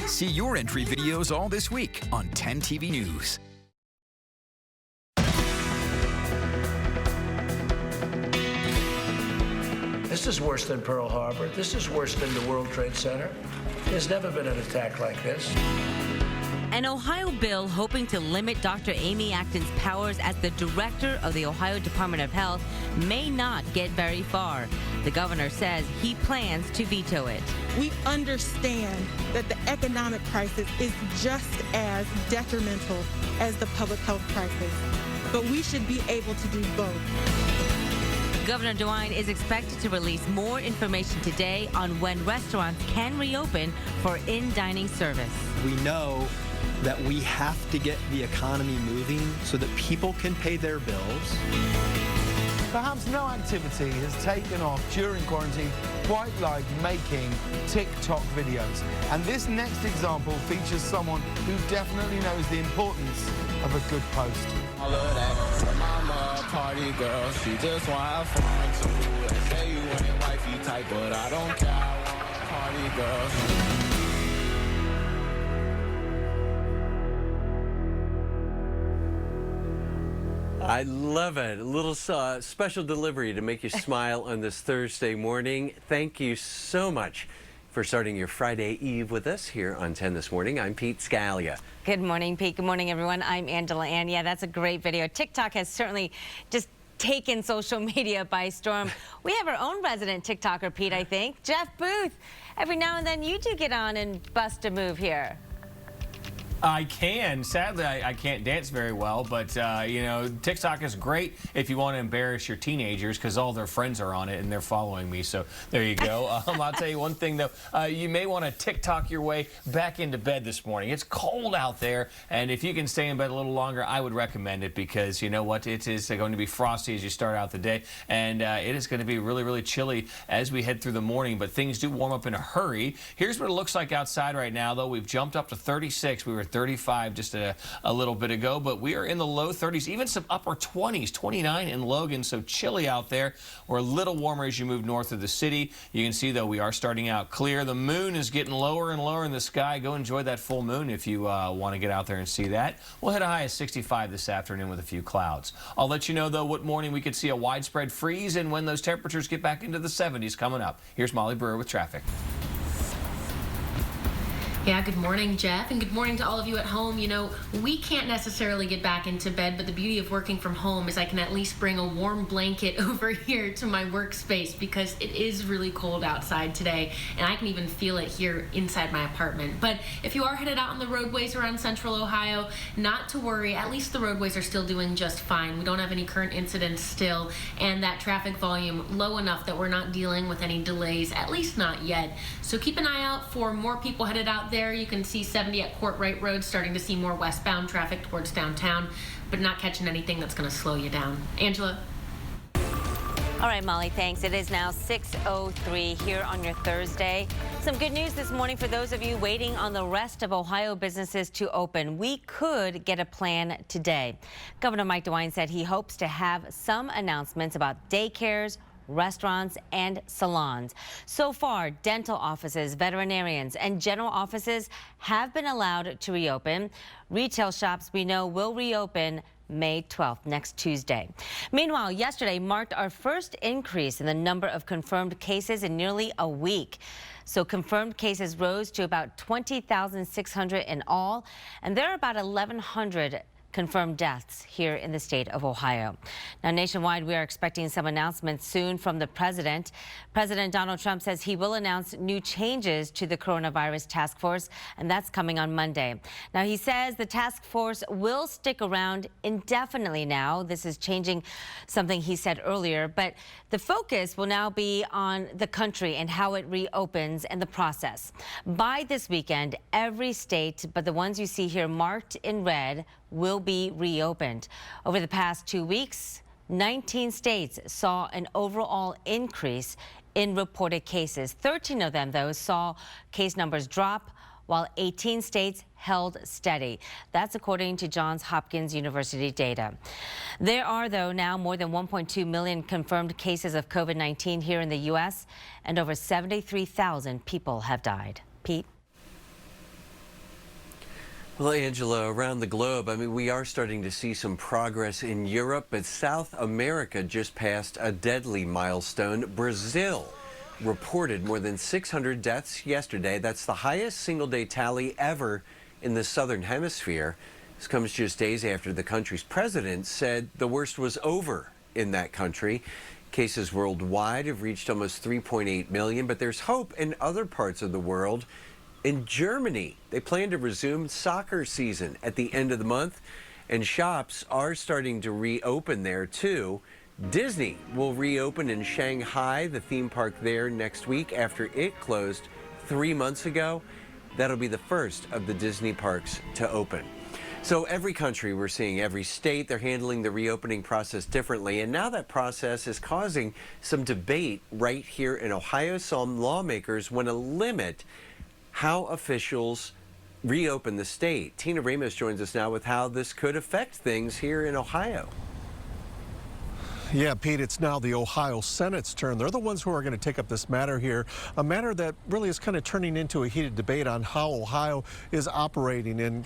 See your entry videos all this week on 10 TV News. This is worse than Pearl Harbor. This is worse than the World Trade Center. There's never been an attack like this. An Ohio bill hoping to limit Dr. Amy Acton's powers as the director of the Ohio Department of Health may not get very far. The governor says he plans to veto it. We understand that the economic crisis is just as detrimental as the public health crisis, but we should be able to do both. Governor DeWine is expected to release more information today on when restaurants can reopen for in-dining service. We know that we have to get the economy moving so that people can pay their bills. Perhaps no activity has taken off during quarantine quite like making TikTok videos. And this next example features someone who definitely knows the importance of a good post. I love that. Mama, party girl, she just want to have fun too. They say you ain't wifey type, but I don't care. I want party girl. I love it. A little special delivery to make you smile on this Thursday morning. Thank you so much for starting your Friday Eve with us here on 10 this morning. I'm Pete Scalia. Good morning, Pete. Good morning, everyone. I'm Angela Ann. Yeah, that's a great video. TikTok has certainly just taken social media by storm. We have our own resident TikToker, Pete, I think. Jeff Booth. Every now and then you do get on and bust a move here. I can. Sadly, I can't dance very well, but, you know, TikTok is great if you want to embarrass your teenagers because all their friends are on it and they're following me, so there you go. I'll tell you one thing, though. You may want to TikTok your way back into bed this morning. It's cold out there, and if you can stay in bed a little longer, I would recommend it because, you know what, it is going to be frosty as you start out the day, and it is going to be really, really chilly as we head through the morning, but things do warm up in a hurry. Here's what it looks like outside right now, though. We've jumped up to 36. We were 35 just a little bit ago, but we are in the low 30s, even some upper 20s, 29 in Logan, so chilly out there. We're a little warmer as you move north of the city. You can see, though, we are starting out clear. The moon is getting lower and lower in the sky. Go enjoy that full moon if you want to get out there and see that. We'll hit a high of 65 this afternoon with a few clouds. I'll let you know, though, what morning we could see a widespread freeze and when those temperatures get back into the 70s coming up. Here's Molly Brewer with traffic. Yeah, good morning, Jeff, and good morning to all of you at home. You know, we can't necessarily get back into bed, but the beauty of working from home is I can at least bring a warm blanket over here to my workspace because it is really cold outside today, and I can even feel it here inside my apartment. But if you are headed out on the roadways around central Ohio, not to worry. At least the roadways are still doing just fine. We don't have any current incidents still, and that traffic volume low enough that we're not dealing with any delays, at least not yet. So keep an eye out for more people headed out there. You can see 70 at Courtright Road, starting to see more westbound traffic towards downtown, but not catching anything that's going to slow you down. Angela? All right, Molly, thanks. It is now 6:03 here on your Thursday. Some good news this morning for those of you waiting on the rest of Ohio businesses to open. We could get a plan today. Governor Mike DeWine said he hopes to have some announcements about daycares, restaurants, and salons. So far, dental offices, veterinarians, and general offices have been allowed to reopen. Retail shops, we know, will reopen May 12th, next Tuesday. Meanwhile, yesterday marked our first increase in the number of confirmed cases in nearly a week. So confirmed cases rose to about 20,600 in all, and there are about 1,100 confirmed deaths here in the state of Ohio. Now, nationwide, we are expecting some announcements soon from the president. President Donald Trump says he will announce new changes to the coronavirus task force, and that's coming on Monday. Now, he says the task force will stick around indefinitely now. This is changing something he said earlier, but the focus will now be on the country and how it reopens and the process. By this weekend, every state but the ones you see here marked in red will be reopened. Over the past 2 weeks, 19 states saw an overall increase in reported cases. 13 of them, though, saw case numbers drop, while 18 states held steady. That's according to Johns Hopkins University data. There are, though, now more than 1.2 million confirmed cases of COVID-19 here in the U.S., and over 73,000 people have died. Pete? Well, Angela, around the globe, I mean, we are starting to see some progress in Europe, but South America just passed a deadly milestone. Brazil reported more than 600 deaths yesterday. That's the highest single-day tally ever in the southern hemisphere. This comes just days after the country's president said the worst was over in that country. Cases worldwide have reached almost 3.8 million, but there's hope in other parts of the world. In Germany, they plan to resume soccer season at the end of the month, and shops are starting to reopen there too. Disney will reopen in Shanghai, the theme park there, next week after it closed 3 months ago. That'll be the first of the Disney parks to open. So every country we're seeing, every state, they're handling the reopening process differently. And now that process is causing some debate right here in Ohio. Some lawmakers want to limit how officials reopen the state. Tina Ramos joins us now with how this could affect things here in Ohio. Yeah, Pete, it's now the Ohio Senate's turn. They're the ones who are going to take up this matter here, a matter that really is kind of turning into a heated debate on how Ohio is operating and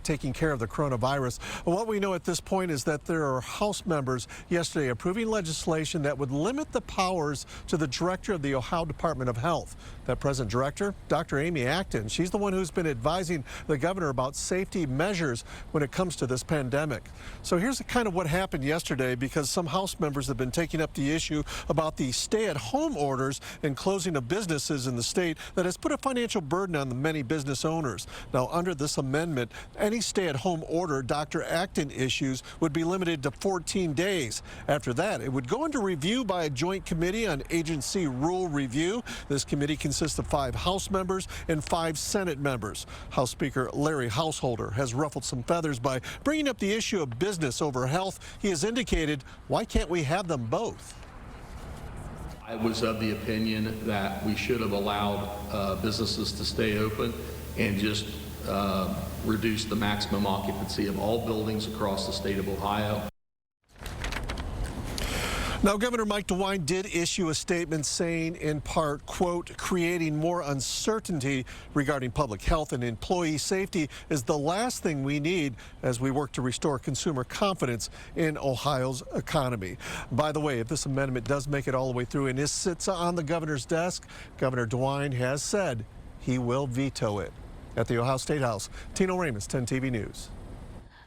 taking care of the coronavirus. What we know at this point is that there are House members yesterday approving legislation that would limit the powers to the director of the Ohio Department of Health. That present director, Dr. Amy Acton, she's the one who's been advising the governor about safety measures when it comes to this pandemic. So here's kind of what happened yesterday, because some House members have been taking up the issue about the stay-at-home orders and closing of businesses in the state that has put a financial burden on the many business owners. Now, under this amendment, any stay-at-home order Dr. Acton issues would be limited to 14 days. After that, it would go into review by a joint committee on agency rule review. This committee consists of 5 House members and 5 Senate members. House Speaker Larry Householder has ruffled some feathers by bringing up the issue of business over health. He has indicated, why can't we have them both? I was of the opinion that we should have allowed businesses to stay open and just reduce the maximum occupancy of all buildings across the state of Ohio. Now, Governor Mike DeWine did issue a statement saying, in part, quote, creating more uncertainty regarding public health and employee safety is the last thing we need as we work to restore consumer confidence in Ohio's economy. By the way, if this amendment does make it all the way through and sits on the governor's desk, Governor DeWine has said he will veto it. At the Ohio State House, Tino Ramos, 10 TV News.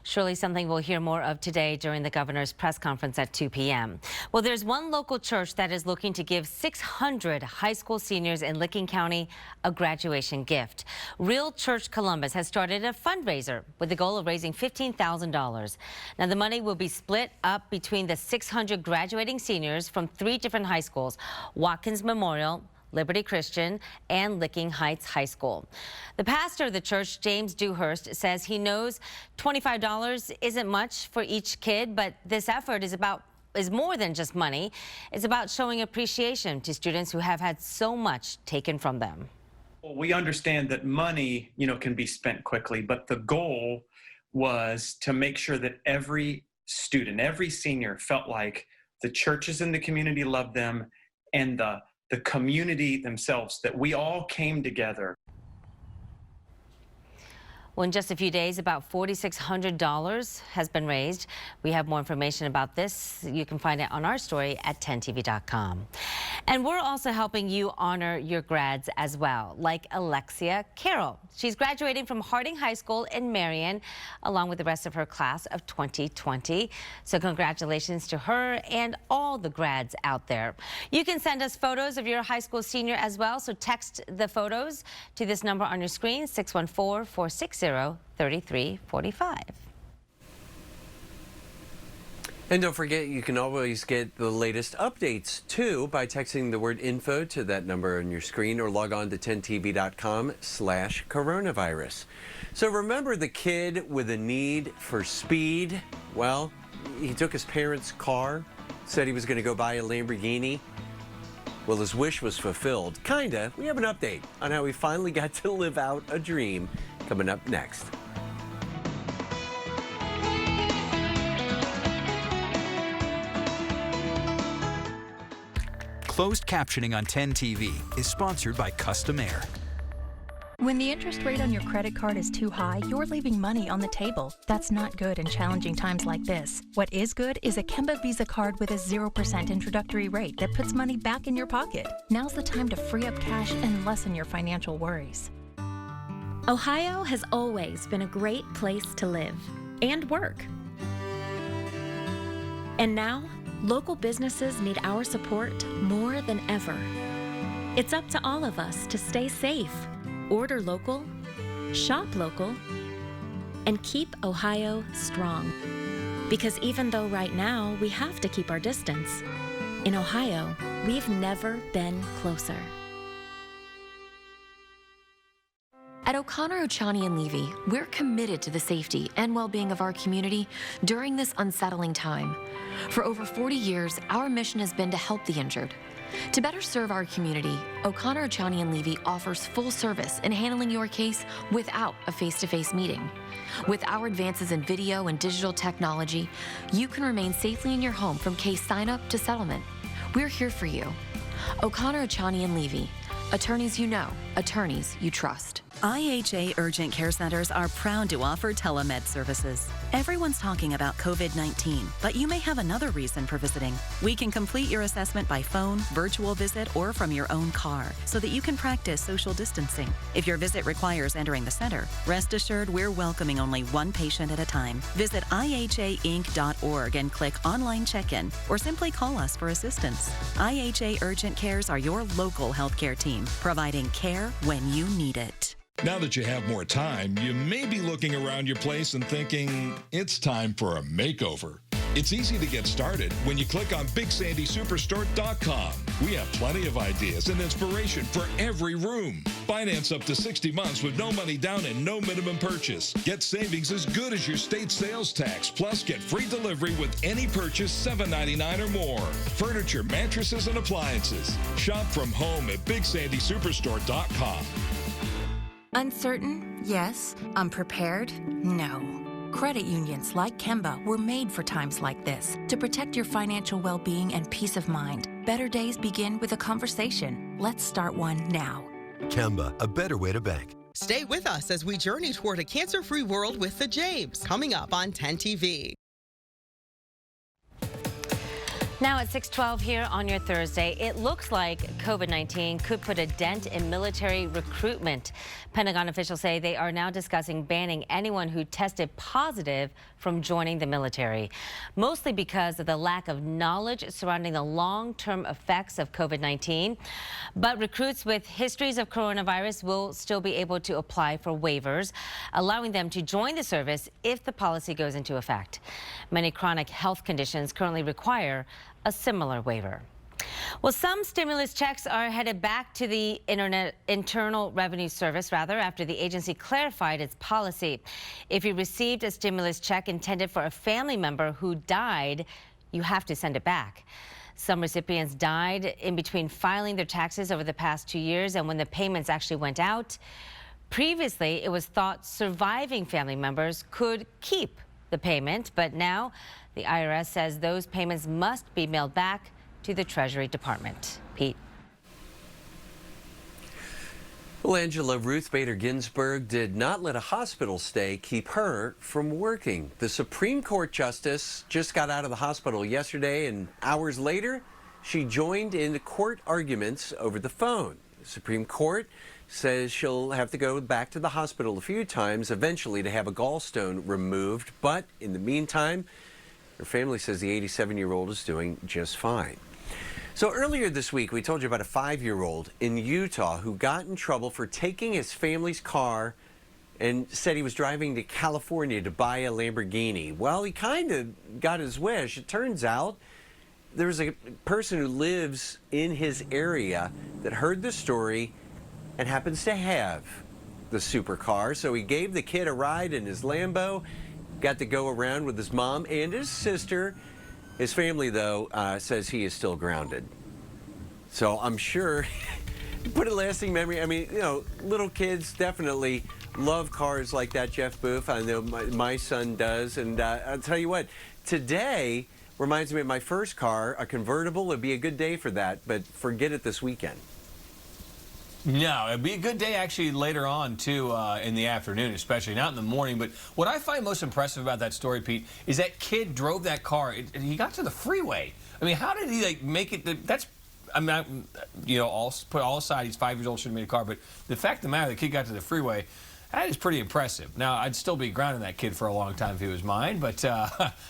Surely something we'll hear more of today during the governor's press conference at 2 p.m. Well, there's one local church that is looking to give 600 high school seniors in Licking County a graduation gift. Real Church Columbus has started a fundraiser with the goal of raising $15,000. Now, the money will be split up between the 600 graduating seniors from 3 different high schools: Watkins Memorial, Liberty Christian, and Licking Heights High School. The pastor of the church, James Dewhurst, says he knows $25 isn't much for each kid, but this effort is more than just money. It's about showing appreciation to students who have had so much taken from them. Well, we understand that money, can be spent quickly, but the goal was to make sure that every student, every senior felt like the churches in the community loved them, and the community themselves, that we all came together. Well, in just a few days, about $4,600 has been raised. We have more information about this. You can find it on our story at 10tv.com. And we're also helping you honor your grads as well, like Alexia Carroll. She's graduating from Harding High School in Marion, along with the rest of her class of 2020. So congratulations to her and all the grads out there. You can send us photos of your high school senior as well. So text the photos to this number on your screen, 614-460-3345. And don't forget, you can always get the latest updates, too, by texting the word info to that number on your screen or log on to 10tv.com/coronavirus. So remember the kid with a need for speed? Well, he took his parents' car, said he was going to go buy a Lamborghini. Well, his wish was fulfilled. Kinda. We have an update on how he finally got to live out a dream coming up next. Closed captioning on 10 TV is sponsored by Custom Air. When the interest rate on your credit card is too high, you're leaving money on the table. That's not good in challenging times like this. What is good is a Kemba Visa card with a 0% introductory rate that puts money back in your pocket. Now's the time to free up cash and lessen your financial worries. Ohio has always been a great place to live and work. And now, local businesses need our support more than ever. It's up to all of us to stay safe, order local, shop local, and keep Ohio strong. Because even though right now we have to keep our distance, in Ohio, we've never been closer. At O'Connor, Ochani & Levy, we're committed to the safety and well-being of our community during this unsettling time. For over 40 years, our mission has been to help the injured. To better serve our community, O'Connor, Ochani & Levy offers full service in handling your case without a face-to-face meeting. With our advances in video and digital technology, you can remain safely in your home from case sign-up to settlement. We're here for you. O'Connor, Ochani & Levy. Attorneys you know, attorneys you trust. IHA Urgent Care Centers are proud to offer telemed services. Everyone's talking about COVID-19, but you may have another reason for visiting. We can complete your assessment by phone, virtual visit, or from your own car so that you can practice social distancing. If your visit requires entering the center, rest assured we're welcoming only one patient at a time. Visit IHAinc.org and click Online Check-in or simply call us for assistance. IHA Urgent Cares are your local healthcare team, providing care when you need it. Now that you have more time, you may be looking around your place and thinking, it's time for a makeover. It's easy to get started when you click on BigSandySuperstore.com. We have plenty of ideas and inspiration for every room. Finance up to 60 months with no money down and no minimum purchase. Get savings as good as your state sales tax. Plus, get free delivery with any purchase $7.99 or more. Furniture, mattresses, and appliances. Shop from home at BigSandySuperstore.com. Uncertain? Yes. Unprepared? No. Credit unions like Kemba were made for times like this to protect your financial well-being and peace of mind. Better days begin with a conversation. Let's start one now. Kemba, a better way to bank. Stay with us as we journey toward a cancer-free world with the James, coming up on 10 TV. Now at 6:12 here on your Thursday, it looks like COVID-19 could put a dent in military recruitment. Pentagon officials say they are now discussing banning anyone who tested positive from joining the military, mostly because of the lack of knowledge surrounding the long-term effects of COVID-19. But recruits with histories of coronavirus will still be able to apply for waivers, allowing them to join the service if the policy goes into effect. Many chronic health conditions currently require a similar waiver. Well, some stimulus checks are headed back to the Internal Revenue Service, after the agency clarified its policy. If you received a stimulus check intended for a family member who died, you have to send it back. Some recipients died in between filing their taxes over the past 2 years and when the payments actually went out. Previously, it was thought surviving family members could keep the payment, but now the IRS says those payments must be mailed back to the Treasury Department. Pete. Well, Angela, Ruth Bader Ginsburg did not let a hospital stay keep her from working. The Supreme Court justice just got out of the hospital yesterday, and hours later, she joined in court arguments over the phone. The Supreme Court says she'll have to go back to the hospital a few times eventually to have a gallstone removed, but in the meantime, her family says the 87-year-old is doing just fine. So earlier this week, we told you about a 5-year-old in Utah who got in trouble for taking his family's car and said he was driving to California to buy a Lamborghini. Well, he kind of got his wish. It turns out there's a person who lives in his area that heard the story and happens to have the supercar. So he gave the kid a ride in his Lambo, got to go around with his mom and his sister. His family, though, says he is still grounded. So I'm sure put a lasting memory. I mean, you know, little kids definitely love cars like that, Jeff Booth. I know my son does. And I'll tell you what, today reminds me of my first car, a convertible. It'd be a good day for that, but forget it this weekend. No, it'd be a good day actually later on too, in the afternoon, especially not in the morning. But what I find most impressive about that story, Pete, is that kid drove that car and he got to the freeway. I mean, how did he like make it? That's, I'm not, you know, all put all aside. He's 5 years old, shouldn't have made a car. But the fact of the matter, the kid got to the freeway. That is pretty impressive. Now, I'd still be grounding that kid for a long time if he was mine, but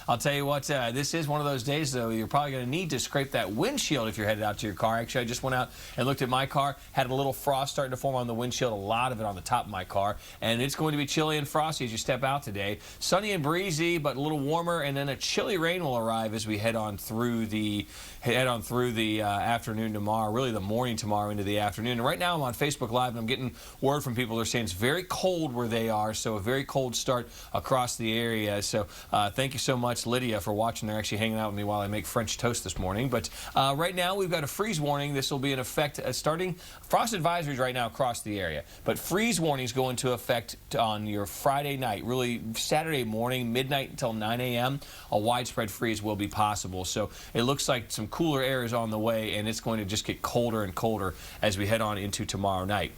I'll tell you what, this is one of those days, though, you're probably going to need to scrape that windshield if you're headed out to your car. Actually, I just went out and looked at my car, had a little frost starting to form on the windshield, a lot of it on the top of my car, and it's going to be chilly and frosty as you step out today. Sunny and breezy, but a little warmer, and then a chilly rain will arrive as we head on through the afternoon tomorrow, really the morning tomorrow into the afternoon. And right now I'm on Facebook Live, and I'm getting word from people who are saying it's very cold where they are, so a very cold start across the area. So thank you so much, Lydia, for watching. They're actually hanging out with me while I make French toast this morning. But right now we've got a freeze warning. This will be in effect starting frost advisories right now across the area. But freeze warnings go into effect on your Friday night, really Saturday morning, midnight until 9 a.m. A widespread freeze will be possible. So it looks like some cooler air is on the way, and it's going to just get colder and colder as we head on into tomorrow night.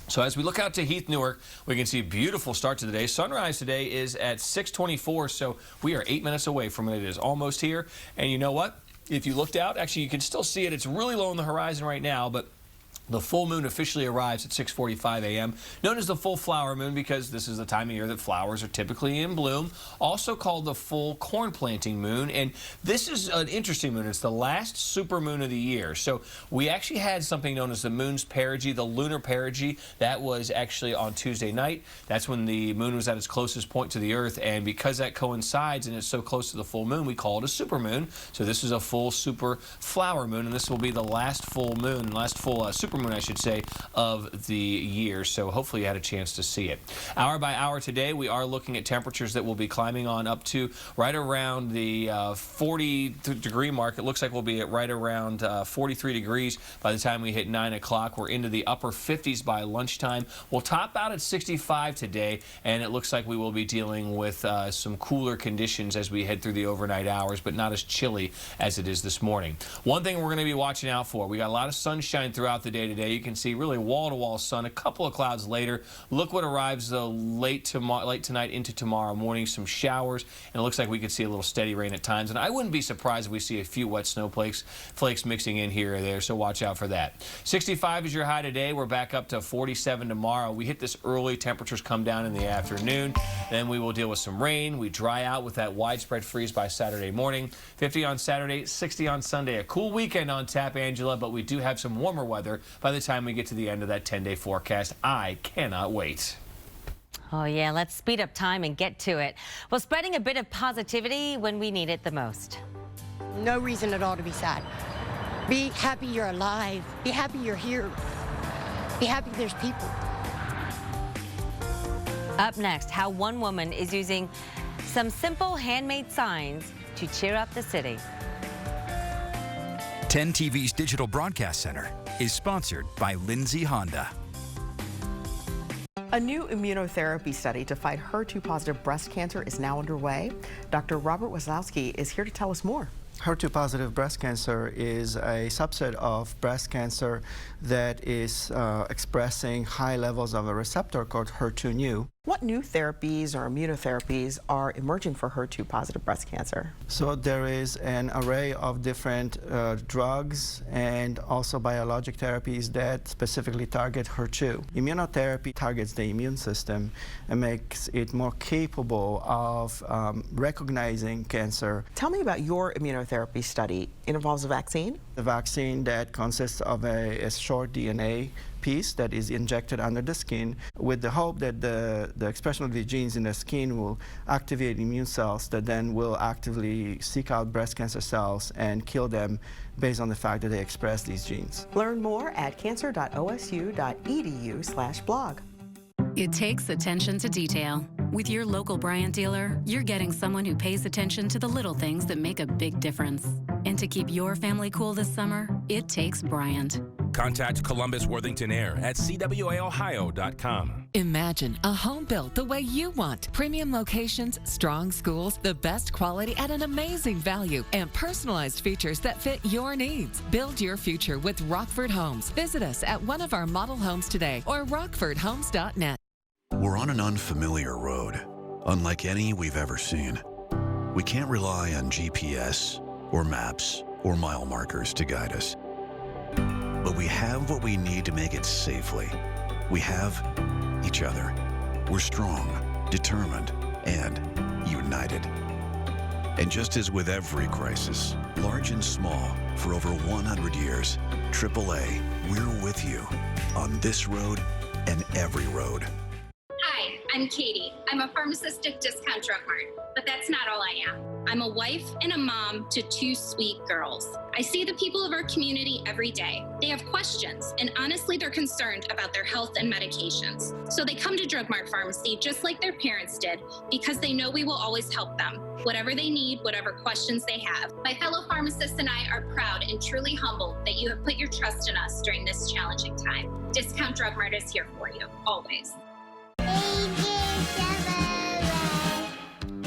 So as we look out to Heath, Newark, we can see a beautiful start to the day. Sunrise today is at 6:24, so we are 8 minutes away from it. It is almost here. And you know what? If you looked out, actually you can still see it. It's really low on the horizon right now, but the full moon officially arrives at 6:45 a.m., known as the full flower moon because this is the time of year that flowers are typically in bloom, also called the full corn planting moon. And this is an interesting moon. It's the last super moon of the year. So we actually had something known as the moon's perigee, the lunar perigee. That was actually on Tuesday night. That's when the moon was at its closest point to the Earth. And because that coincides and it's so close to the full moon, we call it a super moon. So this is a full super flower moon, and this will be the last full moon, last full super moon, I should say, of the year. So hopefully you had a chance to see it. Hour by hour today, we are looking at temperatures that will be climbing on up to right around the 40-degree mark. It looks like we'll be at right around 43 degrees by the time we hit 9 o'clock. We're into the upper 50s by lunchtime. We'll top out at 65 today, and it looks like we will be dealing with some cooler conditions as we head through the overnight hours, but not as chilly as it is this morning. One thing we're going to be watching out for, we got a lot of sunshine throughout the day today. You can see really wall-to-wall sun. A couple of clouds later. Look what arrives late tonight into tomorrow morning. Some showers, and it looks like we could see a little steady rain at times. And I wouldn't be surprised if we see a few wet snowflakes mixing in here or there, so watch out for that. 65 is your high today. We're back up to 47 tomorrow. We hit this early. Temperatures come down in the afternoon. Then we will deal with some rain. We dry out with that widespread freeze by Saturday morning. 50 on Saturday, 60 on Sunday. A cool weekend on tap, Angela, but we do have some warmer weather by the time we get to the end of that 10-day forecast. I cannot wait. Oh, yeah, let's speed up time and get to it. Well, spreading a bit of positivity when we need it the most. No reason at all to be sad. Be happy you're alive. Be happy you're here. Be happy there's people. Up next, how one woman is using some simple handmade signs to cheer up the city. 10 TV's Digital Broadcast Center is sponsored by Lindsay Honda. A new immunotherapy study to fight HER2-positive breast cancer is now underway. Dr. Robert Wazlowski is here to tell us more. HER2-positive breast cancer is a subset of breast cancer that is expressing high levels of a receptor called HER2/neu. What new therapies or immunotherapies are emerging for HER2-positive breast cancer? So there is an array of different drugs and also biologic therapies that specifically target HER2. Immunotherapy targets the immune system and makes it more capable of recognizing cancer. Tell me about your immunotherapy study. It involves a vaccine? A vaccine that consists of a short DNA piece that is injected under the skin with the hope that the expression of the genes in the skin will activate immune cells that then will actively seek out breast cancer cells and kill them based on the fact that they express these genes. Learn more at cancer.osu.edu/blog. It takes attention to detail. With your local Bryant dealer, you're getting someone who pays attention to the little things that make a big difference. And to keep your family cool this summer, it takes Bryant. Contact Columbus Worthington Air at cwaohio.com. Imagine a home built the way you want. Premium locations, strong schools, the best quality at an amazing value, and personalized features that fit your needs. Build your future with Rockford Homes. Visit us at one of our model homes today or rockfordhomes.net. We're on an unfamiliar road, unlike any we've ever seen. We can't rely on GPS or maps or mile markers to guide us. But we have what we need to make it safely. We have each other. We're strong, determined, and united. And just as with every crisis, large and small, for over 100 years, AAA, we're with you on this road and every road. Hi, I'm Katie. I'm a pharmacist at Discount Drug Mart, but that's not all I am. I'm a wife and a mom to 2 sweet girls. I see the people of our community every day. They have questions, and honestly, they're concerned about their health and medications. So they come to Drug Mart Pharmacy just like their parents did, because they know we will always help them, whatever they need, whatever questions they have. My fellow pharmacists and I are proud and truly humbled that you have put your trust in us during this challenging time. Discount Drug Mart is here for you, always.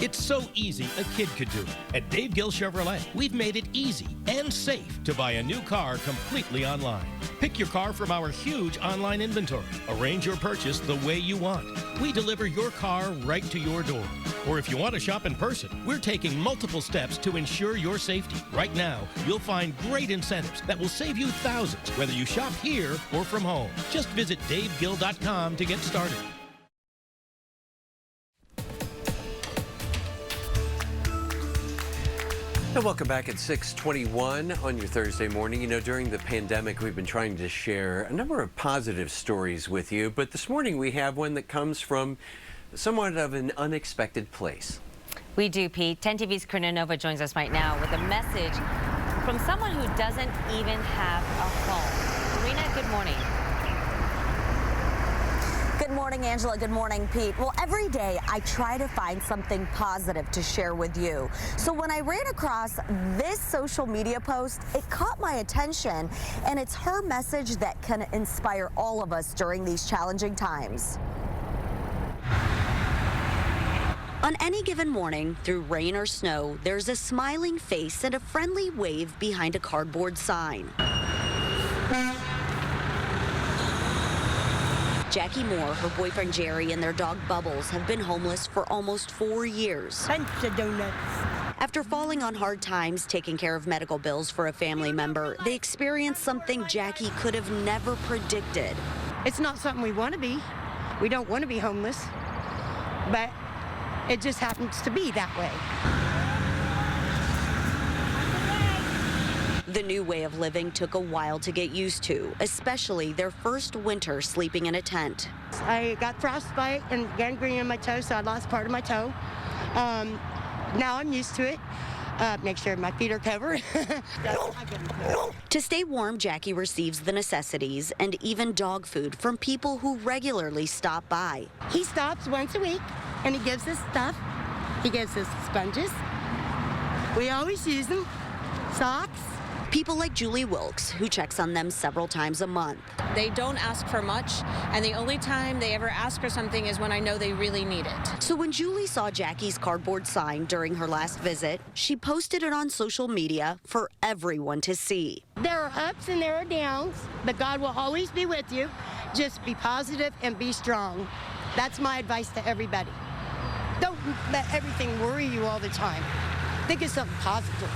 It's so easy, a kid could do it. At Dave Gill Chevrolet, we've made it easy and safe to buy a new car completely online. Pick your car from our huge online inventory. Arrange your purchase the way you want. We deliver your car right to your door. Or if you want to shop in person, we're taking multiple steps to ensure your safety. Right now, you'll find great incentives that will save you thousands, whether you shop here or from home. Just visit davegill.com to get started. And welcome back at 6:21 on your Thursday morning. You know, during the pandemic, we've been trying to share a number of positive stories with you, but this morning we have one that comes from somewhat of an unexpected place. We do, Pete. 10 TV's Karina Nova joins us right now with a message from someone who doesn't even have a home. Karina, good morning. Good morning, Angela. Good morning, Pete. Well, every day I try to find something positive to share with you. So when I ran across this social media post, it caught my attention, and it's her message that can inspire all of us during these challenging times. On any given morning, through rain or snow, there's a smiling face and a friendly wave behind a cardboard sign. Jackie Moore, her boyfriend Jerry, and their dog Bubbles have been homeless for almost 4 years. Bunch of donuts. After falling on hard times taking care of medical bills for a family member, they experienced something Jackie could have never predicted. It's not something we want to be. We don't want to be homeless, but it just happens to be that way. The new way of living took a while to get used to, especially their first winter sleeping in a tent. I got frostbite and gangrene in my toe, so I lost part of my toe. Now I'm used to it. Make sure my feet are covered. To stay warm, Jackie receives the necessities and even dog food from people who regularly stop by. He stops once a week, and he gives us stuff. He gives us sponges. We always use them. Socks. People like Julie Wilkes, who checks on them several times a month. They don't ask for much, and the only time they ever ask for something is when I know they really need it. So when Julie saw Jackie's cardboard sign during her last visit, she posted it on social media for everyone to see. There are ups and there are downs, but God will always be with you. Just be positive and be strong. That's my advice to everybody. Don't let everything worry you all the time. Think of something positive.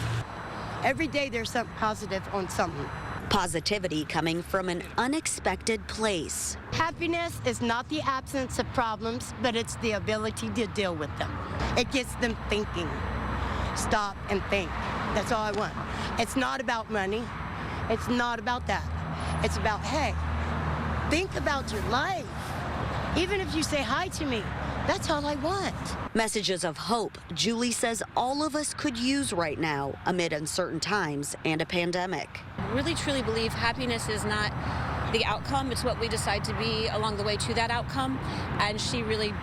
Every day there's something positive on something. Positivity coming from an unexpected place. Happiness is not the absence of problems, but it's the ability to deal with them. It gets them thinking. Stop and think. That's all I want. It's not about money. It's not about that. It's about, hey, think about your life. Even if you say hi to me, that's all I want. Messages of hope Julie says all of us could use right now amid uncertain times and a pandemic. I really truly believe happiness is not the outcome, it's what we decide to be along the way to that outcome, and she really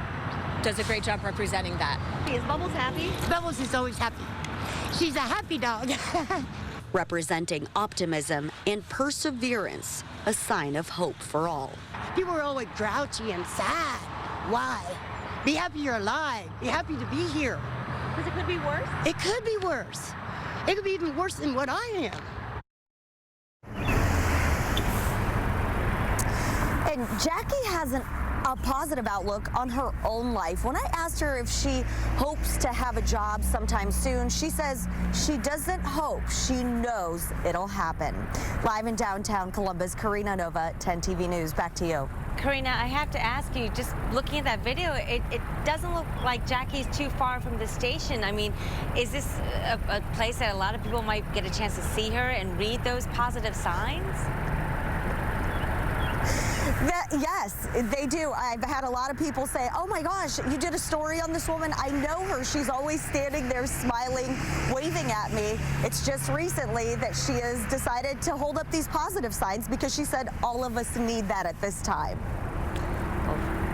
does a great job representing that. Is Bubbles happy? Bubbles is always happy. She's a happy dog. representing optimism and perseverance, a sign of hope for all. People are always grouchy and sad. Why? Be happy you're alive. Be happy to be here. Because it could be worse? It could be worse. It could be even worse than what I am. And Jackie has a positive outlook on her own life. When I asked her if she hopes to have a job sometime soon, she says she doesn't hope, she knows it'll happen. Live in downtown Columbus, Karina Nova, 10 TV News. Back to you. Karina, I have to ask you, just looking at that video, it doesn't look like Jackie's too far from the station. I mean, is this a place that a lot of people might get a chance to see her and read those positive signs? Yes, they do. I've had a lot of people say, oh my gosh, you did a story on this woman. I know her. She's always standing there smiling, waving at me. It's just recently that she has decided to hold up these positive signs because she said all of us need that at this time.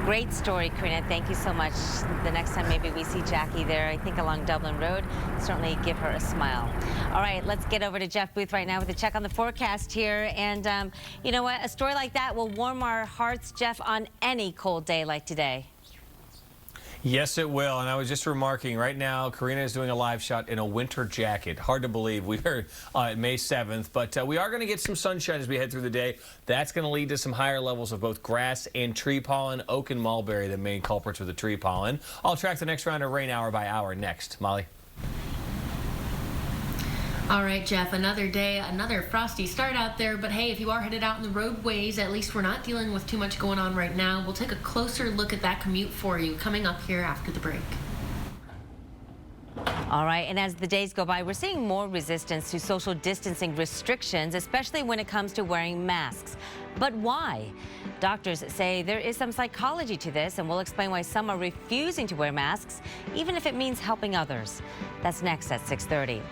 Great story, Karina. Thank you so much. The next time maybe we see Jackie there, I think along Dublin Road, certainly give her a smile. All right, let's get over to Jeff Booth right now with a check on the forecast here. And you know what? A story like that will warm our hearts, Jeff, on any cold day like today. Yes, it will. And I was just remarking, right now, Karina is doing a live shot in a winter jacket. Hard to believe. We are May 7th, but we are going to get some sunshine as we head through the day. That's going to lead to some higher levels of both grass and tree pollen. Oak and mulberry, the main culprits with the tree pollen. I'll track the next round of rain hour by hour next. Molly. All right, Jeff, another day, another frosty start out there, but hey, if you are headed out in the roadways, at least we're not dealing with too much going on right now. We'll take a closer look at that commute for you coming up here after the break. All right, and as the days go by, we're seeing more resistance to social distancing restrictions, especially when it comes to wearing masks. But why? Doctors say there is some psychology to this, and we'll explain why some are refusing to wear masks, even if it means helping others. That's next at 6:30.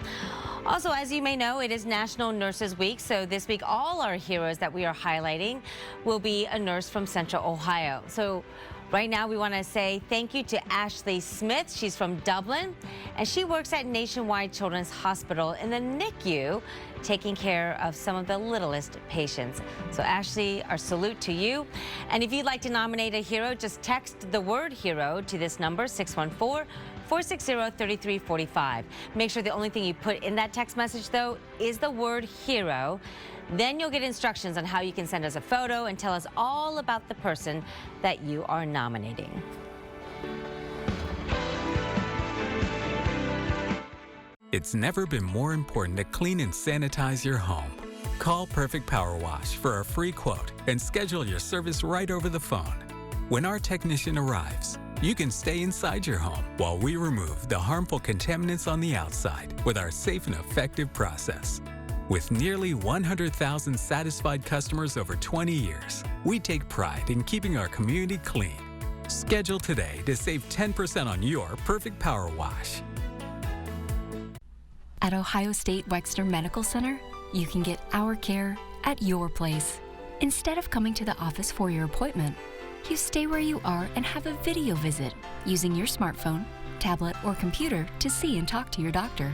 Also, as you may know, it is National Nurses Week, so this week all our heroes that we are highlighting will be a nurse from Central Ohio. So right now we want to say thank you to Ashley Smith. She's from Dublin, and she works at Nationwide Children's Hospital in the NICU, taking care of some of the littlest patients. So Ashley, our salute to you. And if you'd like to nominate a hero, just text the word hero to this number, 614-460-3345. Make sure the only thing you put in that text message, though, is the word hero. Then you'll get instructions on how you can send us a photo and tell us all about the person that you are nominating. It's never been more important to clean and sanitize your home. Call Perfect Power Wash for a free quote and schedule your service right over the phone. When our technician arrives, you can stay inside your home while we remove the harmful contaminants on the outside with our safe and effective process. With nearly 100,000 satisfied customers over 20 years, we take pride in keeping our community clean. Schedule today to save 10% on your Perfect Power Wash. At Ohio State Wexner Medical Center, you can get our care at your place. Instead of coming to the office for your appointment, you stay where you are and have a video visit using your smartphone, tablet, or computer to see and talk to your doctor.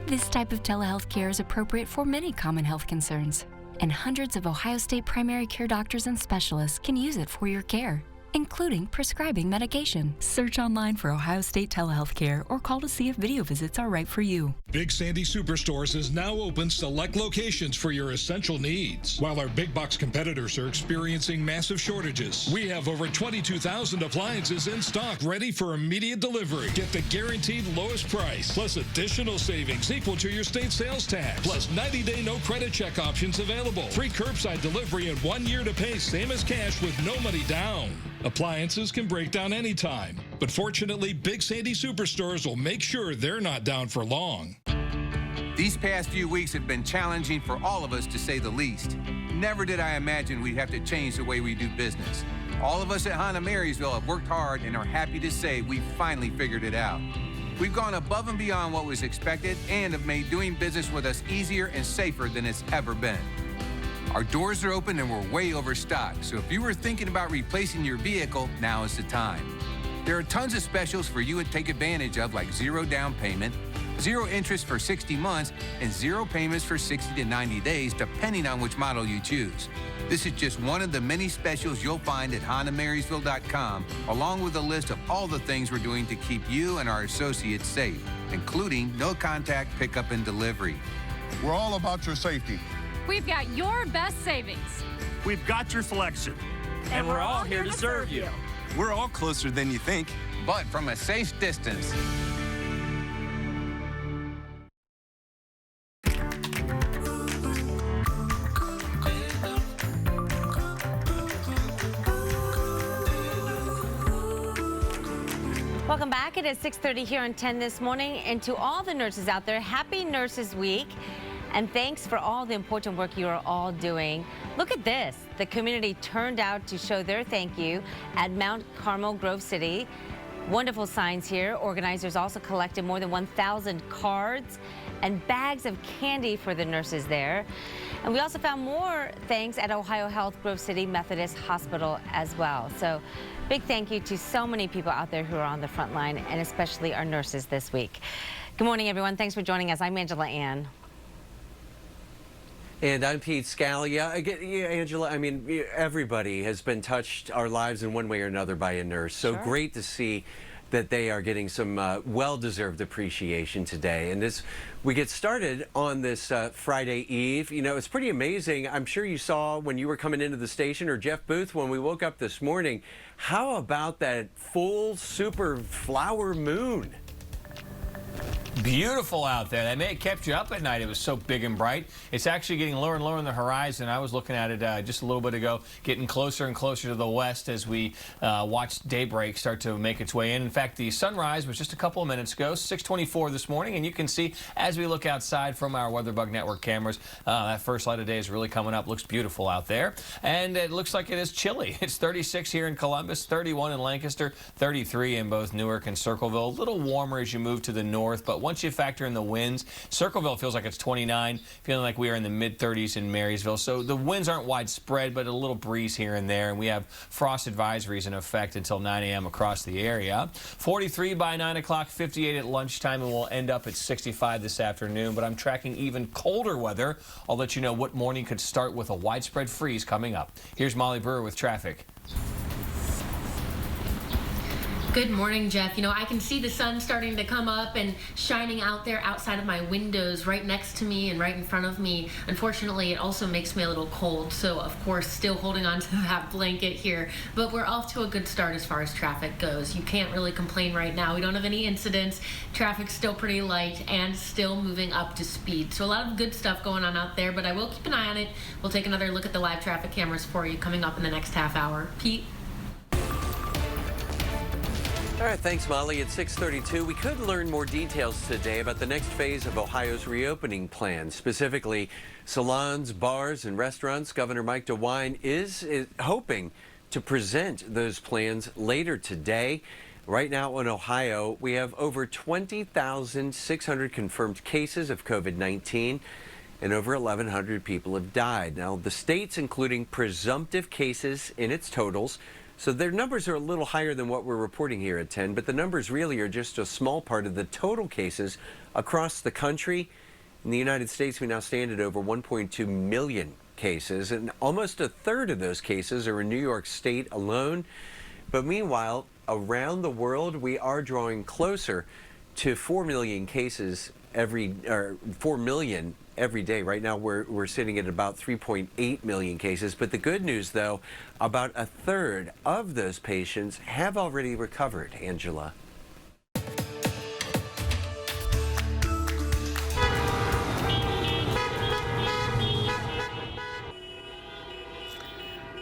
This type of telehealth care is appropriate for many common health concerns, and hundreds of Ohio State primary care doctors and specialists can use it for your care, including prescribing medication. Search online for Ohio State telehealth care or call to see if video visits are right for you. Big Sandy Superstores is now open select locations for your essential needs. While our big box competitors are experiencing massive shortages, we have over 22,000 appliances in stock ready for immediate delivery. Get the guaranteed lowest price, plus additional savings equal to your state sales tax, plus 90-day no credit check options available. Free curbside delivery and 1 year to pay, same as cash with no money down. Appliances can break down anytime, but fortunately, Big Sandy Superstores will make sure they're not down for long. These past few weeks have been challenging for all of us, to say the least. Never did I imagine we'd have to change the way we do business. All of us at Honda Marysville have worked hard and are happy to say we finally figured it out. We've gone above and beyond what was expected and have made doing business with us easier and safer than it's ever been. Our doors are open and we're way overstocked, so if you were thinking about replacing your vehicle, now is the time. There are tons of specials for you to take advantage of, like 0 down payment, 0 interest for 60 months, and 0 payments for 60 to 90 days, depending on which model you choose. This is just one of the many specials you'll find at HondaMarysville.com, along with a list of all the things we're doing to keep you and our associates safe, including no contact pickup and delivery. We're all about your safety. We've got your best savings. We've got your selection. And we're all here to serve you. We're all closer than you think, but from a safe distance. Welcome back. It is 6:30 here on 10 this morning. And to all the nurses out there, happy Nurses Week. And thanks for all the important work you are all doing. Look at this. The community turned out to show their thank you at Mount Carmel, Grove City. Wonderful signs here. Organizers also collected more than 1,000 cards and bags of candy for the nurses there. And we also found more thanks at Ohio Health Grove City Methodist Hospital as well. So big thank you to so many people out there who are on the front line, and especially our nurses this week. Good morning, everyone. Thanks for joining us. I'm Angela Ann. And I'm Pete Scalia. Again, Angela, I mean, everybody has been touched our lives in one way or another by a nurse. So Sure. great to see that they are getting some well-deserved appreciation today. And as we get started on this Friday Eve, you know, it's pretty amazing. I'm sure you saw when you were coming into the station, or Jeff Booth when we woke up this morning. How about that full super flower moon? Beautiful out there. That may have kept you up at night. It was so big and bright. It's actually getting lower and lower on the horizon. I was looking at it just a little bit ago, getting closer and closer to the west as we watched daybreak start to make its way in. In fact, the sunrise was just a couple of minutes ago, 6:24 this morning, and you can see as we look outside from our WeatherBug Network cameras, that first light of day is really coming up. Looks beautiful out there, and it looks like it is chilly. It's 36 here in Columbus, 31 in Lancaster, 33 in both Newark and Circleville. A little warmer as you move to the north, but once you factor in the winds, Circleville feels like it's 29, feeling like we are in the mid-30s in Marysville. So the winds aren't widespread, but a little breeze here and there, and we have frost advisories in effect until 9 a.m. across the area. 43 by 9 o'clock, 58 at lunchtime, and we'll end up at 65 this afternoon. But I'm tracking even colder weather. I'll let you know what morning could start with a widespread freeze coming up. Here's Molly Brewer with traffic. Good morning, Jeff. You know, I can see the sun starting to come up and shining out there outside of my windows right next to me and right in front of me. Unfortunately, it also makes me a little cold, so of course still holding on to that blanket here. But we're off to a good start as far as traffic goes. You can't really complain right now. We don't have any incidents. Traffic's still pretty light and still moving up to speed. So a lot of good stuff going on out there, but I will keep an eye on it. We'll take another look at the live traffic cameras for you coming up in the next half hour. Pete? All right, thanks, Molly. At 6:32, we could learn more details today about the next phase of Ohio's reopening plan, specifically salons, bars, and restaurants. Governor Mike DeWine is hoping to present those plans later today. Right now in Ohio, we have over 20,600 confirmed cases of COVID-19, and over 1,100 people have died. Now, the state's including presumptive cases in its totals, so their numbers are a little higher than what we're reporting here at 10, but the numbers really are just a small part of the total cases across the country. In the United States, we now stand at over 1.2 million cases, and almost a third of those cases are in New York State alone. But meanwhile, around the world, we are drawing closer to 4 million cases 4 million every day. Right now, we're sitting at about 3.8 million cases. But the good news, though, about a third of those patients have already recovered, Angela.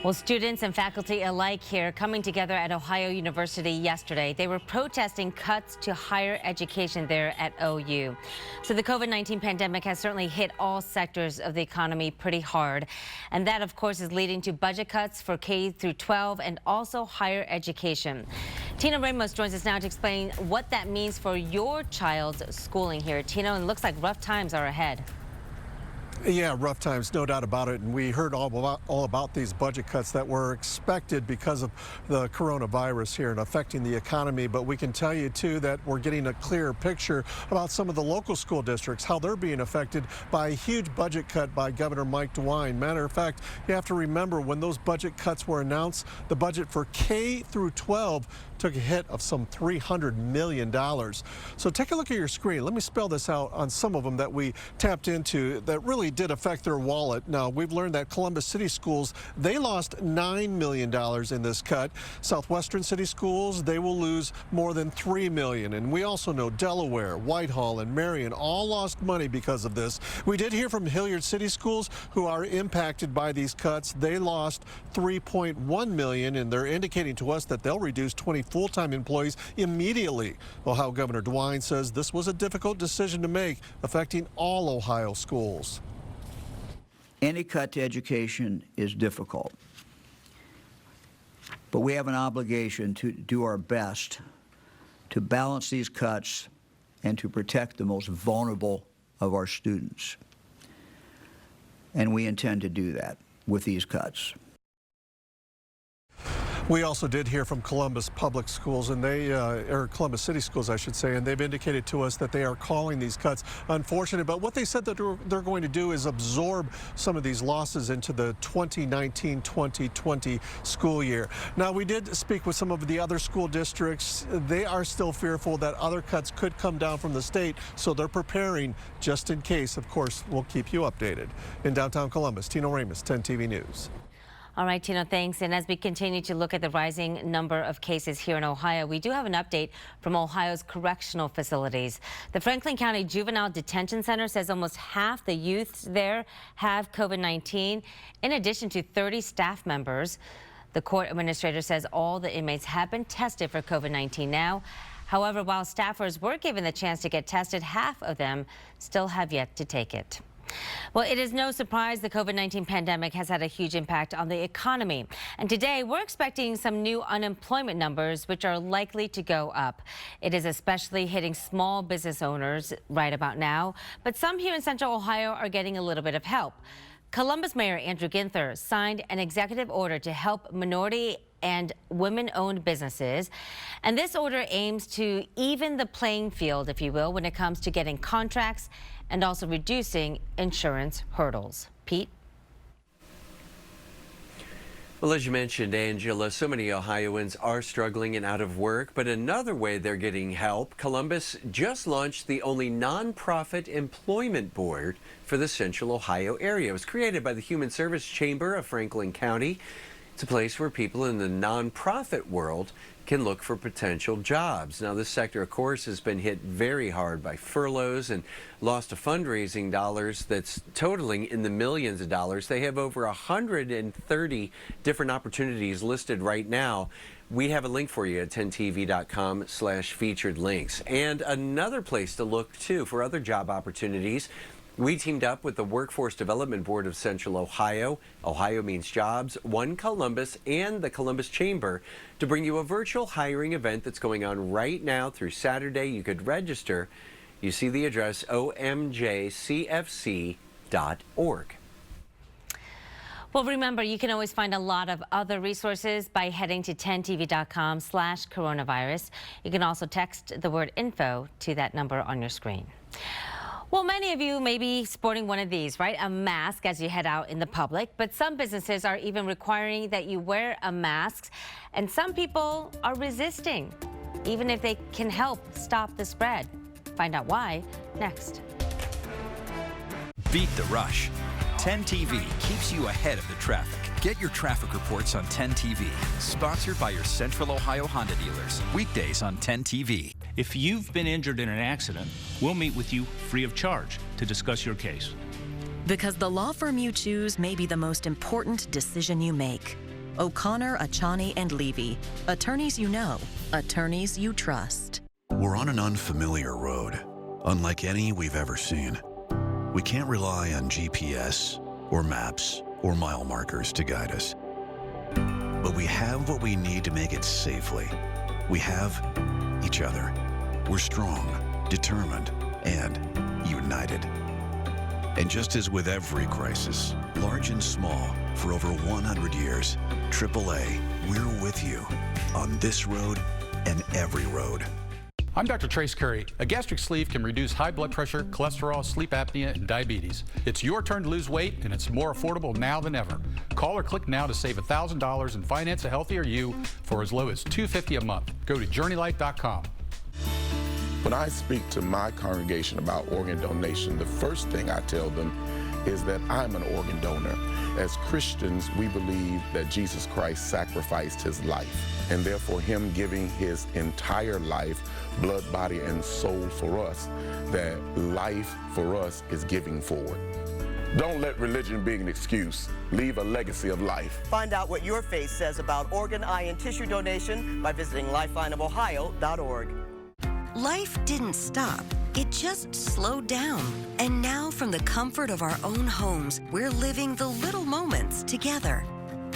Well, students and faculty alike here coming together at Ohio University yesterday. They were protesting cuts to higher education there at OU. So the COVID-19 pandemic has certainly hit all sectors of the economy pretty hard. And that, of course, is leading to budget cuts for K through 12 and also higher education. Tina Ramos joins us now to explain what that means for your child's schooling here. Tina, it looks like rough times are ahead. Yeah, rough times, no doubt about it. And we heard all about these budget cuts that were expected because of the coronavirus here and affecting the economy. But we can tell you, too, that we're getting a clearer picture about some of the local school districts, how they're being affected by a huge budget cut by Governor Mike DeWine. Matter of fact, you have to remember when those budget cuts were announced, the budget for K through 12 took a hit of some $300 million. So take a look at your screen. Let me spell this out on some of them that we tapped into that really did affect their wallet. Now, we've learned that Columbus City Schools, they lost $9 million in this cut. Southwestern City Schools, they will lose more than $3 million. And we also know Delaware, Whitehall, and Marion all lost money because of this. We did hear from Hilliard City Schools, who are impacted by these cuts. They lost $3.1 million, and they're indicating to us that they'll reduce 20 full-time employees immediately. Ohio Governor DeWine says this was a difficult decision to make, affecting all Ohio schools. Any cut to education is difficult, but we have an obligation to do our best to balance these cuts and to protect the most vulnerable of our students. And we intend to do that with these cuts. We also did hear from Columbus Public Schools, and they, or Columbus City Schools, I should say, and they've indicated to us that they are calling these cuts unfortunate. But what they said that they're going to do is absorb some of these losses into the 2019-2020 school year. Now, we did speak with some of the other school districts. They are still fearful that other cuts could come down from the state, so they're preparing just in case. Of course, we'll keep you updated. In downtown Columbus, Tino Ramos, 10 TV News. All right, Tino, thanks. And as we continue to look at the rising number of cases here in Ohio, we do have an update from Ohio's correctional facilities. The Franklin County Juvenile Detention Center says almost half the youths there have COVID-19, in addition to 30 staff members. The court administrator says all the inmates have been tested for COVID-19 now. However, while staffers were given the chance to get tested, half of them still have yet to take it. Well, it is no surprise the COVID-19 pandemic has had a huge impact on the economy. And today, we're expecting some new unemployment numbers, which are likely to go up. It is especially hitting small business owners right about now. But some here in Central Ohio are getting a little bit of help. Columbus Mayor Andrew Ginther signed an executive order to help minority and women-owned businesses. And this order aims to even the playing field, if you will, when it comes to getting contracts and also reducing insurance hurdles. Pete? Well, as you mentioned, Angela, so many Ohioans are struggling and out of work, but another way they're getting help, Columbus just launched the only nonprofit employment board for the Central Ohio area. It was created by the Human Service Chamber of Franklin County. It's a place where people in the nonprofit world can look for potential jobs. Now, this sector, of course, has been hit very hard by furloughs and lost of fundraising dollars that's totaling in the millions of dollars. They have over 130 different opportunities listed right now. We have a link for you at 10tv.com/featured links. And another place to look, too, for other job opportunities. We teamed up with the Workforce Development Board of Central Ohio, Ohio Means Jobs, One Columbus, and the Columbus Chamber to bring you a virtual hiring event that's going on right now through Saturday. You could register. You see the address, omjcfc.org. Well, remember, you can always find a lot of other resources by heading to 10tv.com/coronavirus. You can also text the word info to that number on your screen. Well, many of you may be sporting one of these, right? A mask as you head out in the public, but some businesses are even requiring that you wear a mask, and some people are resisting, even if they can help stop the spread. Find out why next. Beat the rush. 10 TV keeps you ahead of the traffic. Get your traffic reports on 10 TV. Sponsored by your Central Ohio Honda dealers. Weekdays on 10 TV. If you've been injured in an accident, we'll meet with you free of charge to discuss your case. Because the law firm you choose may be the most important decision you make. O'Connor, Achani, and Levy. Attorneys you know. Attorneys you trust. We're on an unfamiliar road, unlike any we've ever seen. We can't rely on GPS or maps or mile markers to guide us. But we have what we need to make it safely. We have each other. We're strong, determined, and united. And just as with every crisis, large and small, for over 100 years, AAA, we're with you on this road and every road. I'm Dr. Trace Curry. A gastric sleeve can reduce high blood pressure, cholesterol, sleep apnea, and diabetes. It's your turn to lose weight, and it's more affordable now than ever. Call or click now to save $1,000 and finance a healthier you for as low as $250 a month. Go to journeylight.com. When I speak to my congregation about organ donation, the first thing I tell them is that I'm an organ donor. As Christians, we believe that Jesus Christ sacrificed his life, and therefore him giving his entire life, blood, body, and soul for us, that life for us is giving forward. Don't let religion be an excuse. Leave a legacy of life. Find out what your faith says about organ, eye, and tissue donation by visiting lifelineofohio.org. Life didn't stop. It just slowed down. And now, from the comfort of our own homes, we're living the little moments together.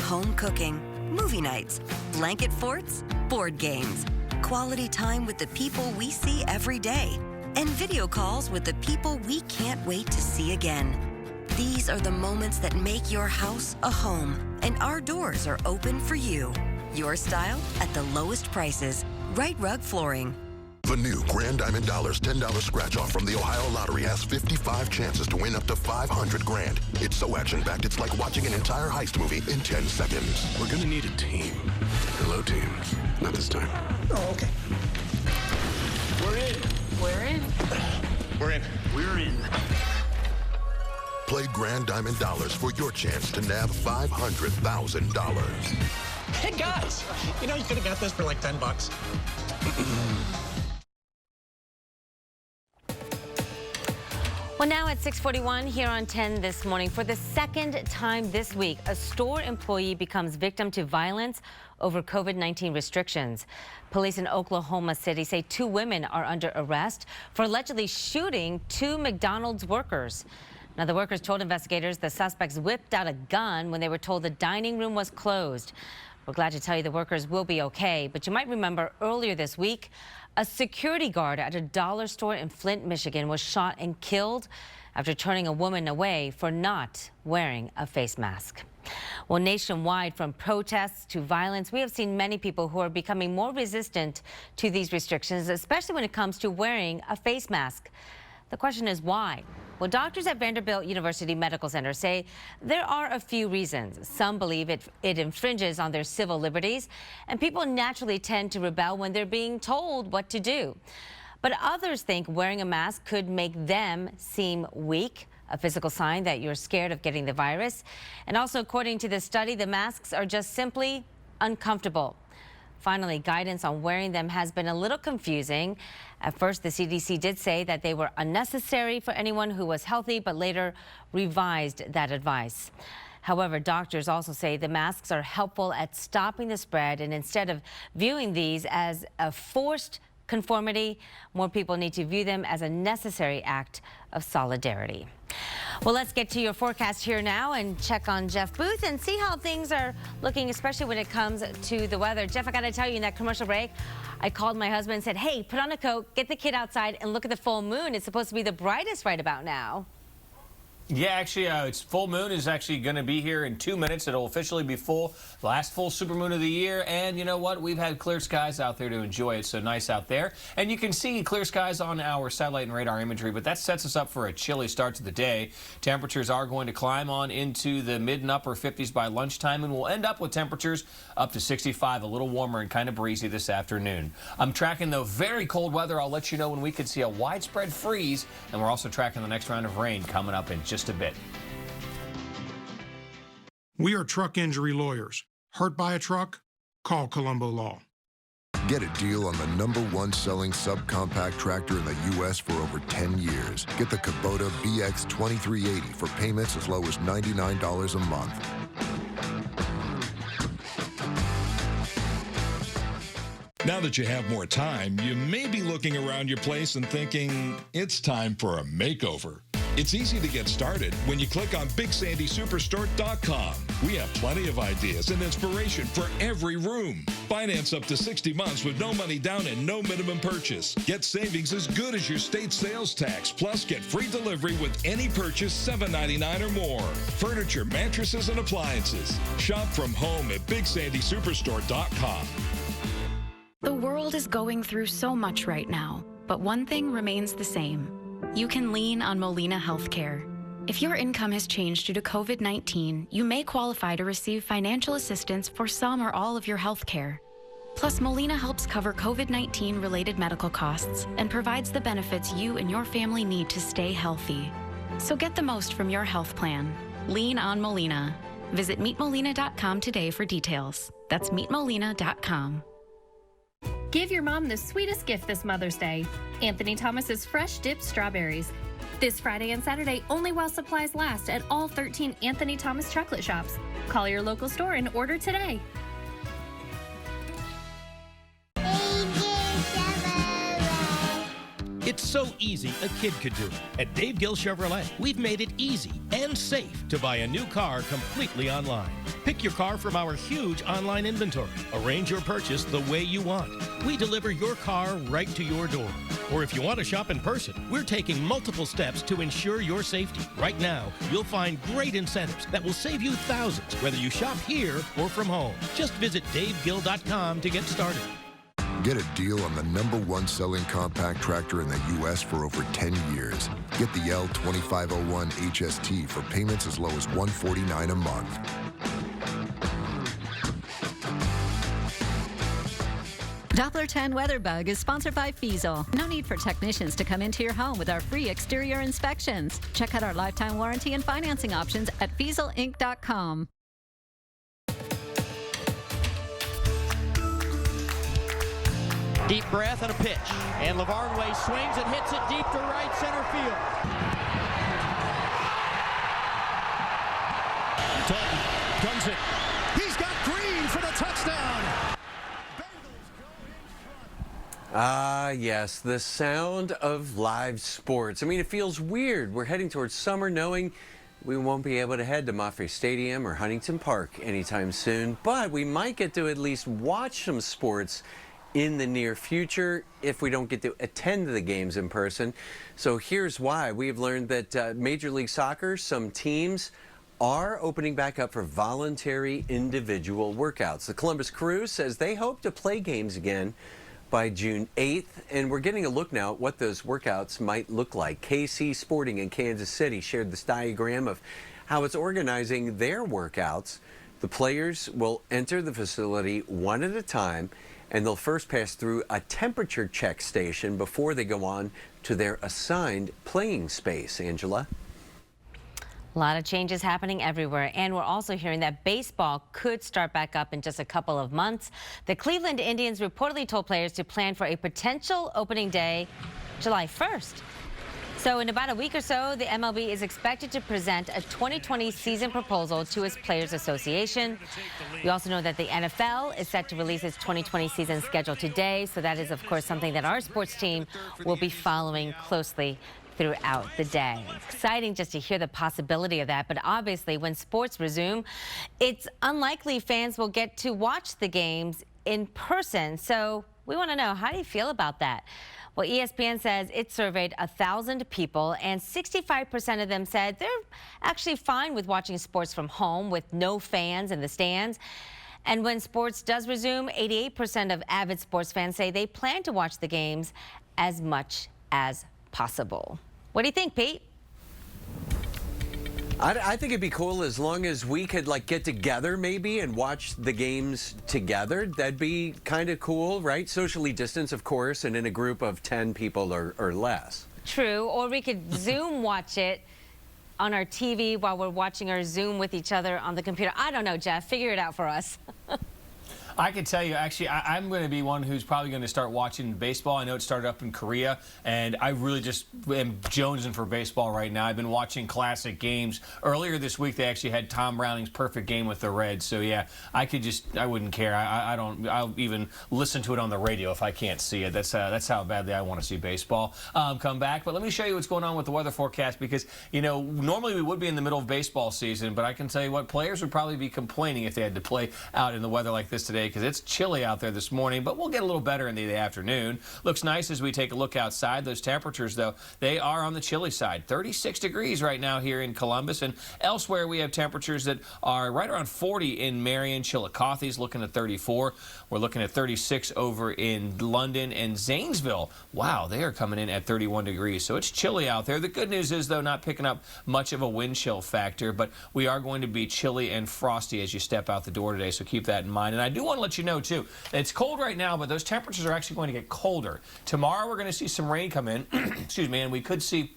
Home cooking, movie nights, blanket forts, board games, quality time with the people we see every day, and video calls with the people we can't wait to see again. These are the moments that make your house a home, and our doors are open for you. Your style at the lowest prices. Right Rug Flooring. The new Grand Diamond Dollars $10 scratch-off from the Ohio Lottery has 55 chances to win up to $500 grand. It's so action-packed, it's like watching an entire heist movie in 10 seconds. We're gonna need a team. Hello, team. Not this time. Oh, okay. We're in. We're in. We're in. We're in. Play Grand Diamond Dollars for your chance to nab $500,000. Hey, guys. You know, you could have got this for like $10. Well, now at 6:41 here on 10 this morning, for the second time this week, a store employee becomes victim to violence over COVID-19 restrictions. Police in Oklahoma City say 2 women are under arrest for allegedly shooting 2 McDonald's workers. Now, the workers told investigators the suspects whipped out a gun when they were told the dining room was closed. We're glad to tell you the workers will be okay, but you might remember earlier this week, a security guard at a dollar store in Flint, Michigan was shot and killed after turning a woman away for not wearing a face mask. Well, nationwide, from protests to violence, we have seen many people who are becoming more resistant to these restrictions, especially when it comes to wearing a face mask. The question is why? Well, doctors at Vanderbilt University Medical Center say there are a few reasons. Some believe it infringes on their civil liberties, and people naturally tend to rebel when they're being told what to do. But others think wearing a mask could make them seem weak, a physical sign that you're scared of getting the virus. And also, according to this study, the masks are just simply uncomfortable. Finally, guidance on wearing them has been a little confusing. At first, the CDC did say that they were unnecessary for anyone who was healthy, but later revised that advice. However, doctors also say the masks are helpful at stopping the spread, and instead of viewing these as a forced conformity, more people need to view them as a necessary act of solidarity. Well, let's get to your forecast here now and check on Jeff Booth and see how things are looking, especially when it comes to the weather. Jeff, I got to tell you, in that commercial break, I called my husband and said, hey, put on a coat, get the kid outside, and look at the full moon. It's supposed to be the brightest right about now. Yeah, actually, it's full moon is actually going to be here in 2 minutes. It'll officially be full, last full supermoon of the year. And you know what? We've had clear skies out there to enjoy it, so nice out there. And you can see clear skies on our satellite and radar imagery, but that sets us up for a chilly start to the day. Temperatures are going to climb on into the mid and upper 50s by lunchtime, and we'll end up with temperatures up to 65, a little warmer and kind of breezy this afternoon. I'm tracking, though, very cold weather. I'll let you know when we could see a widespread freeze, and we're also tracking the next round of rain coming up in just a bit. We are truck injury lawyers. Hurt by a truck? Call Colombo Law. Get a deal on the #1 selling subcompact tractor in the U.S. for over 10 years. Get the Kubota BX 2380 for payments as low as $99 a month. Now that you have more time, you may be looking around your place and thinking, it's time for a makeover. It's easy to get started when you click on BigSandySuperstore.com. We have plenty of ideas and inspiration for every room. Finance up to 60 months with no money down and no minimum purchase. Get savings as good as your state sales tax. Plus, get free delivery with any purchase $7.99 or more. Furniture, mattresses, and appliances. Shop from home at BigSandySuperstore.com. The world is going through so much right now, but one thing remains the same. You can lean on Molina Healthcare. If your income has changed due to COVID-19, you may qualify to receive financial assistance for some or all of your health care. Plus, Molina helps cover COVID-19 related medical costs and provides the benefits you and your family need to stay healthy. So get the most from your health plan. Lean on Molina. Visit meetmolina.com today for details. That's meetmolina.com. Give your mom the sweetest gift this Mother's Day. Anthony Thomas's Fresh Dipped Strawberries. This Friday and Saturday only while supplies last at all 13 Anthony Thomas chocolate shops. Call your local store and order today. It's so easy, a kid could do it. At Dave Gill Chevrolet, we've made it easy and safe to buy a new car completely online. Pick your car from our huge online inventory. Arrange your purchase the way you want. We deliver your car right to your door. Or if you want to shop in person, we're taking multiple steps to ensure your safety. Right now, you'll find great incentives that will save you thousands, whether you shop here or from home. Just visit DaveGill.com to get started. Get a deal on the #1 selling compact tractor in the U.S. for over 10 years. Get the L2501 HST for payments as low as $149 a month. Doppler 10 Weather Bug is sponsored by Fiesel. No need for technicians to come into your home with our free exterior inspections. Check out our lifetime warranty and financing options at FieselInc.com. Deep breath and a pitch. And LeVarnway swings and hits it deep to right center field. Dalton guns it. He's got Green for the touchdown. Ah, yes, the sound of live sports. I mean, it feels weird. We're heading towards summer knowing we won't be able to head to Maffei Stadium or Huntington Park anytime soon, but we might get to at least watch some sports in the near future if we don't get to attend the games in person. So here's why. We've learned that Major League Soccer, some teams are opening back up for voluntary individual workouts. The Columbus Crew says they hope to play games again by June 8th, and we're getting a look now at what those workouts might look like. KC Sporting in Kansas City shared this diagram of how it's organizing their workouts. The players will enter the facility one at a time, and they'll first pass through a temperature check station before they go on to their assigned playing space. Angela? A lot of changes happening everywhere, and we're also hearing that baseball could start back up in just a couple of months. The Cleveland Indians reportedly told players to plan for a potential opening day July 1st. So in about a week or so, the MLB is expected to present a 2020 season proposal to its Players Association. We also know that the NFL is set to release its 2020 season schedule today. So that is, of course, something that our sports team will be following closely throughout the day. Exciting just to hear the possibility of that. But obviously, when sports resume, it's unlikely fans will get to watch the games in person. So we want to know, how do you feel about that? Well, ESPN says it surveyed 1,000 people, and 65% of them said they're actually fine with watching sports from home with no fans in the stands. And when sports does resume, 88% of avid sports fans say they plan to watch the games as much as possible. What do you think, Pete? I think it'd be cool as long as we could get together maybe and watch the games together. That'd be kind of cool, right? Socially distanced, of course, and in a group of 10 people or less. True, or we could Zoom watch it on our TV while we're watching our Zoom with each other on the computer. I don't know, Jeff. Figure it out for us. I can tell you, actually, I'm going to be one who's probably going to start watching baseball. I know it started up in Korea, and I really just am jonesing for baseball right now. I've been watching classic games. Earlier this week, they actually had Tom Browning's perfect game with the Reds. So, yeah, I wouldn't care. I'll even listen to it on the radio if I can't see it. That's how badly I want to see baseball come back. But let me show you what's going on with the weather forecast, because, you know, normally we would be in the middle of baseball season, but I can tell you what, players would probably be complaining if they had to play out in the weather like this today, because it's chilly out there this morning, but we'll get a little better in the afternoon. Looks nice as we take a look outside. Those temperatures, though, they are on the chilly side. 36 degrees right now here in Columbus, and elsewhere we have temperatures that are right around 40 in Marion. Chillicothe's looking at 34. We're looking at 36 over in London and Zanesville. Wow, they are coming in at 31 degrees, so it's chilly out there. The good news is, though, not picking up much of a wind chill factor, but we are going to be chilly and frosty as you step out the door today, so keep that in mind. And I do want to let you know, too, it's cold right now, but those temperatures are actually going to get colder. Tomorrow we're going to see some rain come in, excuse me, and we could see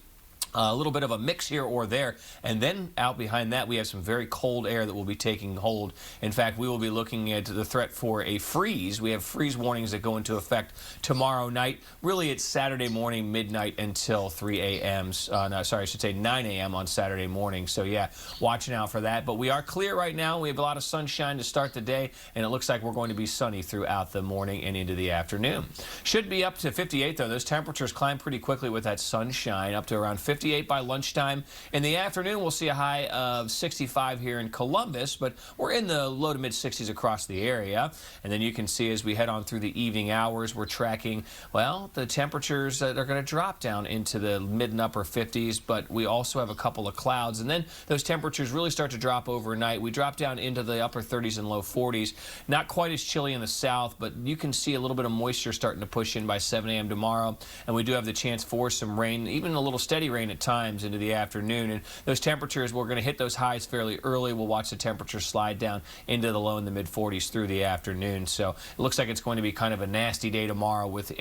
a little bit of a mix here or there, and then out behind that we have some very cold air that will be taking hold. In fact, we will be looking at the threat for a freeze. We have freeze warnings that go into effect tomorrow night. Really, it's Saturday morning, midnight until 3 a.m. No, sorry, I should say 9 a.m. on Saturday morning. So yeah, watching out for that. But we are clear right now. We have a lot of sunshine to start the day, and it looks like we're going to be sunny throughout the morning and into the afternoon. Should be up to 58, though. Those temperatures climb pretty quickly with that sunshine, up to around 58 by lunchtime. In the afternoon, we'll see a high of 65 here in Columbus, but we're in the low to mid 60s across the area. And then you can see as we head on through the evening hours, we're tracking, well, the temperatures that are going to drop down into the mid and upper 50s, but we also have a couple of clouds. And then those temperatures really start to drop overnight. We drop down into the upper 30s and low 40s. Not quite as chilly in the south, but you can see a little bit of moisture starting to push in by 7 a.m. tomorrow. And we do have the chance for some rain, even a little steady rain at times into the afternoon. And those temperatures, we're going to hit those highs fairly early. We'll watch the temperature slide down into the low in the mid 40s through the afternoon. So it looks like it's going to be kind of a nasty day tomorrow with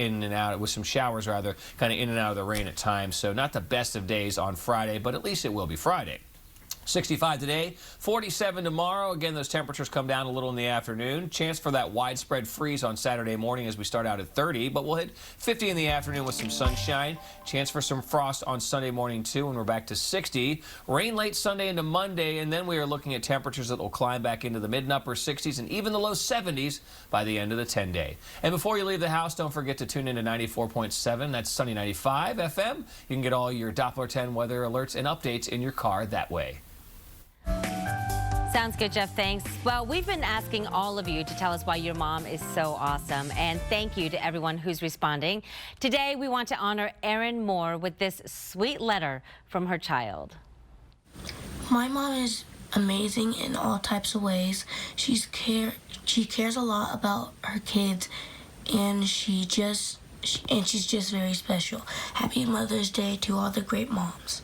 some showers rather, kind of in and out of the rain at times. So not the best of days on Friday, but at least it will be Friday. 65 today, 47 tomorrow. Again, those temperatures come down a little in the afternoon. Chance for that widespread freeze on Saturday morning as we start out at 30, but we'll hit 50 in the afternoon with some sunshine. Chance for some frost on Sunday morning, too, when we're back to 60. Rain late Sunday into Monday, and then we are looking at temperatures that will climb back into the mid and upper 60s and even the low 70s by the end of the 10-day. And before you leave the house, don't forget to tune in to 94.7. That's Sunny 95 FM. You can get all your Doppler 10 weather alerts and updates in your car that way. Sounds good, Jeff. Thanks. Well, we've been asking all of you to tell us why your mom is so awesome. And thank you to everyone who's responding. Today, we want to honor Erin Moore with this sweet letter from her child. My mom is amazing in all types of ways. She cares a lot about her kids, and she's just very special. Happy Mother's Day to all the great moms.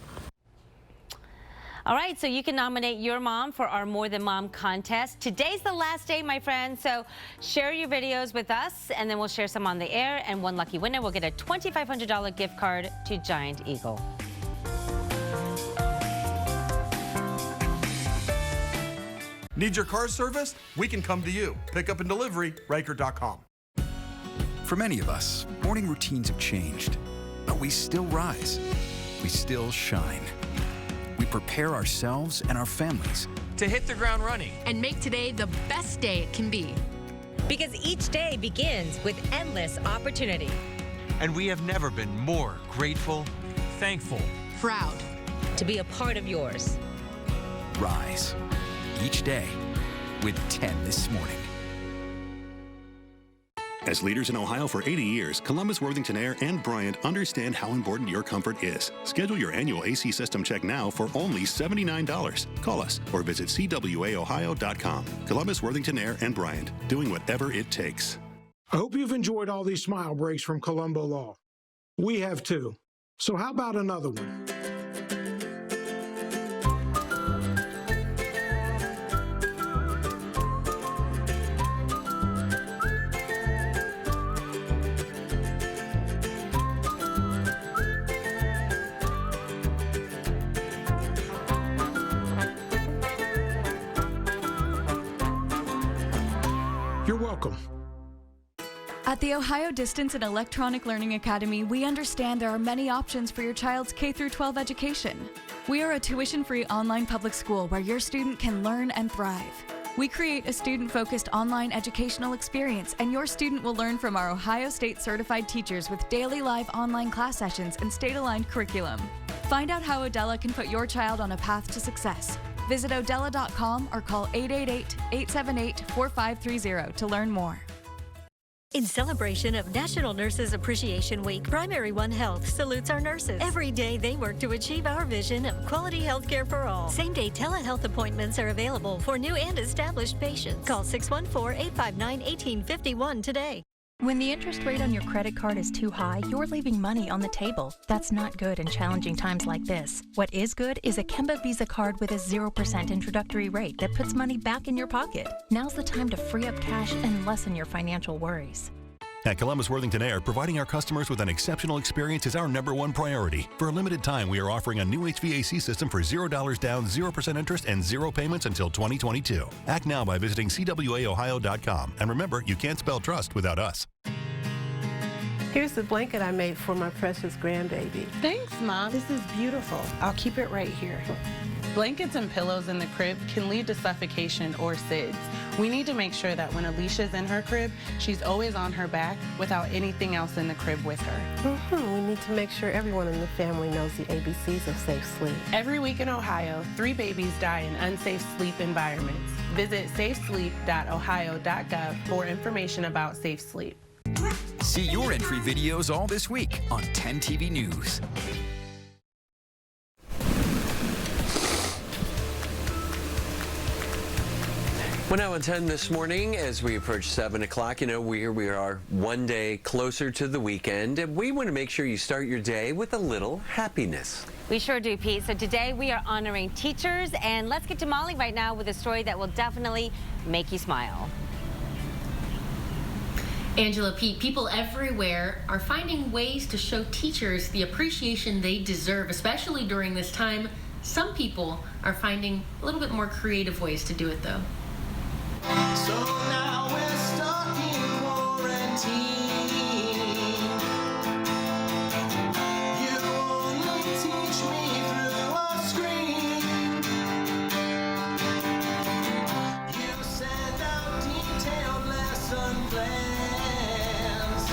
All right, so you can nominate your mom for our More Than Mom contest. Today's the last day, my friends, so share your videos with us, and then we'll share some on the air, and one lucky winner will get a $2,500 gift card to Giant Eagle. Need your car serviced? We can come to you. Pickup and delivery, Riker.com. For many of us, morning routines have changed, but we still rise. We still shine. We prepare ourselves and our families to hit the ground running and make today the best day it can be. Because each day begins with endless opportunity. And we have never been more grateful, thankful, proud to be a part of yours. Rise each day with 10 this morning. As leaders in Ohio for 80 years, Columbus, Worthington Air, and Bryant understand how important your comfort is. Schedule your annual AC system check now for only $79. Call us or visit cwaohio.com. Columbus, Worthington Air, and Bryant, doing whatever it takes. I hope you've enjoyed all these smile breaks from Colombo Law. We have too. So how about another one? You're welcome. welcome. At the Ohio Distance and Electronic Learning Academy, we understand there are many options for your child's K-12 education. We are a tuition-free online public school where your student can learn and thrive. We create a student-focused online educational experience, and your student will learn from our Ohio State certified teachers with daily live online class sessions and state-aligned curriculum. Find out how Odella can put your child on a path to success. Visit Odella.com or call 888-878-4530 to learn more. In celebration of National Nurses Appreciation Week, Primary One Health salutes our nurses. Every day they work to achieve our vision of quality health care for all. Same-day telehealth appointments are available for new and established patients. Call 614-859-1851 today. When the interest rate on your credit card is too high, you're leaving money on the table. That's not good in challenging times like this. What is good is a Kemba Visa card with a 0% introductory rate that puts money back in your pocket. Now's the time to free up cash and lessen your financial worries. At Columbus Worthington Air, providing our customers with an exceptional experience is our #1 priority. For a limited time, we are offering a new HVAC system for $0 down, 0% interest, and 0 payments until 2022. Act now by visiting CWAOhio.com. And remember, you can't spell trust without us. Here's the blanket I made for my precious grandbaby. Thanks, Mom. This is beautiful. I'll keep it right here. Blankets and pillows in the crib can lead to suffocation or SIDS. We need to make sure that when Alicia's in her crib, she's always on her back without anything else in the crib with her. We need to make sure everyone in the family knows the ABCs of safe sleep. Every week in Ohio, 3 babies die in unsafe sleep environments. Visit safesleep.ohio.gov for information about safe sleep. See your entry videos all this week on 10 TV News. Well, now on 10 this morning, as we approach 7 o'clock, you know, we are one day closer to the weekend, and we want to make sure you start your day with a little happiness. We sure do, Pete. So today we are honoring teachers, and let's get to Molly right now with a story that will definitely make you smile. Angela, Pete, people everywhere are finding ways to show teachers the appreciation they deserve, especially during this time. Some people are finding a little bit more creative ways to do it, though. So now we're stuck in quarantine. You only teach me through a screen. You send out detailed lesson plans.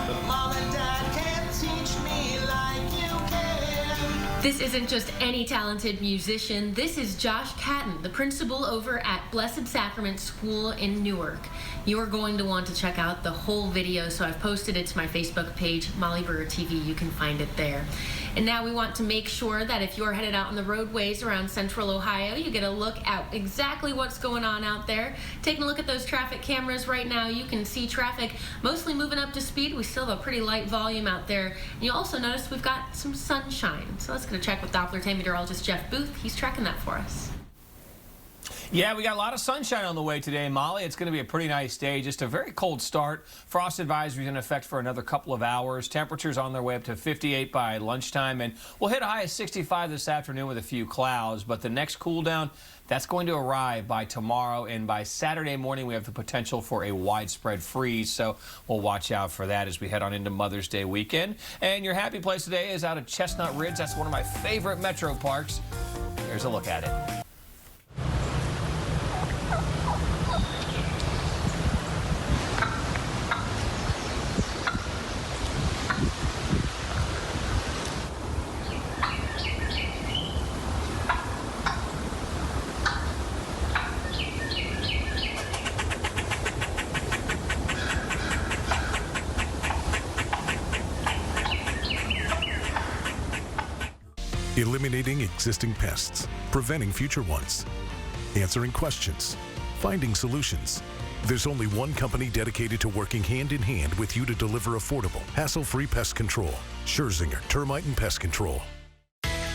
But Mom and Dad can't teach me like you can. This isn't just any talented musician. This is Josh Catton, the principal over at Blessed Sacrament School in Newark. You are going to want to check out the whole video, so I've posted it to my Facebook page, Molly Brewer TV. You can find it there. And now we want to make sure that if you're headed out on the roadways around central Ohio, you get a look at exactly what's going on out there. Taking a look at those traffic cameras right now, you can see traffic mostly moving up to speed. We still have a pretty light volume out there. And you'll also notice we've got some sunshine. So let's go check with Doppler meteorologist Jeff Booth. He's tracking that for us. Yeah, we got a lot of sunshine on the way today, Molly. It's going to be a pretty nice day. Just a very cold start. Frost advisory is in effect for another couple of hours. Temperatures on their way up to 58 by lunchtime, and we'll hit a high of 65 this afternoon with a few clouds. But the next cool down, that's going to arrive by tomorrow, and by Saturday morning we have the potential for a widespread freeze. So we'll watch out for that as we head on into Mother's Day weekend. And your happy place today is out at Chestnut Ridge. That's one of my favorite metro parks. Here's a look at it. Eliminating existing pests, preventing future ones, answering questions, finding solutions. There's only one company dedicated to working hand in hand with you to deliver affordable, hassle-free pest control. Scherzinger Termite and Pest Control.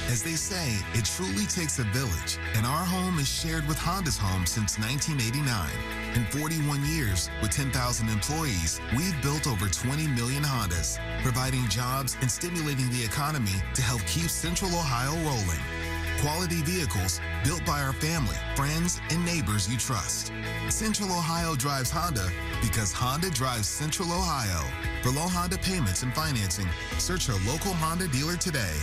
As they say, it truly takes a village, and our home is shared with Honda's Home since 1989. In 41 years, with 10,000 employees, we've built over 20 million Hondas, providing jobs and stimulating the economy to help keep Central Ohio rolling. Quality vehicles built by our family, friends, and neighbors you trust. Central Ohio drives Honda because Honda drives Central Ohio. For low Honda payments and financing, search your local Honda dealer today.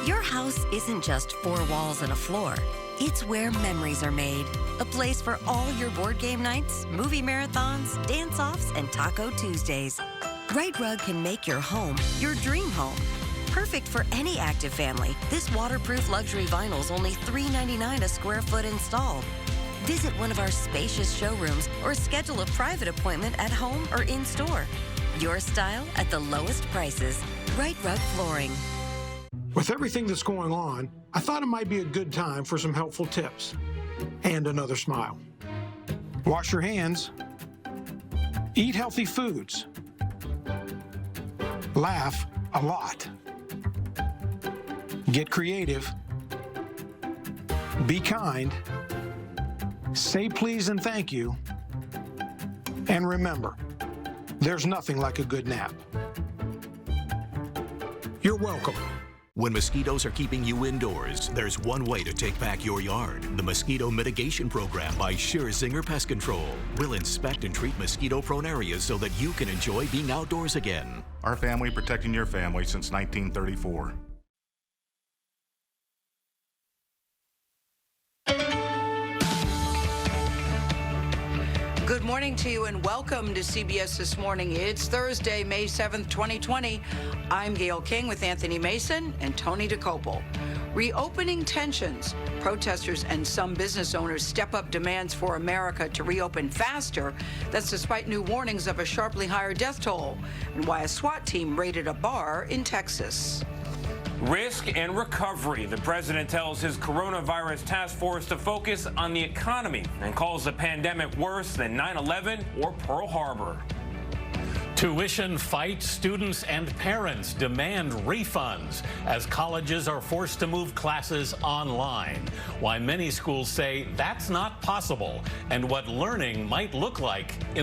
Your house isn't just 4 walls and a floor. It's where memories are made. A place for all your board game nights, movie marathons, dance-offs, and Taco Tuesdays. Right Rug can make your home your dream home. Perfect for any active family, this waterproof luxury vinyl is only $3.99 a square foot installed. Visit one of our spacious showrooms or schedule a private appointment at home or in-store. Your style at the lowest prices. Right Rug Flooring. With everything that's going on, I thought it might be a good time for some helpful tips and another smile. Wash your hands. Eat healthy foods. Laugh a lot. Get creative. Be kind. Say please and thank you. And remember, there's nothing like a good nap. You're welcome. When mosquitoes are keeping you indoors, there's one way to take back your yard. The Mosquito Mitigation Program by Scherzinger Pest Control will inspect and treat mosquito-prone areas so that you can enjoy being outdoors again. Our family protecting your family since 1934. Good morning to you and welcome to CBS This Morning. It's Thursday, May 7th, 2020. I'm Gail King with Anthony Mason and Tony DeCopel. Reopening tensions. Protesters and some business owners step up demands for America to reopen faster. That's despite new warnings of a sharply higher death toll, and why a SWAT team raided a bar in Texas. Risk and recovery. The president tells his coronavirus task force to focus on the economy and calls the pandemic worse than 9/11 or Pearl Harbor. Tuition fight. Students and parents demand refunds as colleges are forced to move classes online. Why many schools say that's not possible and what learning might look like in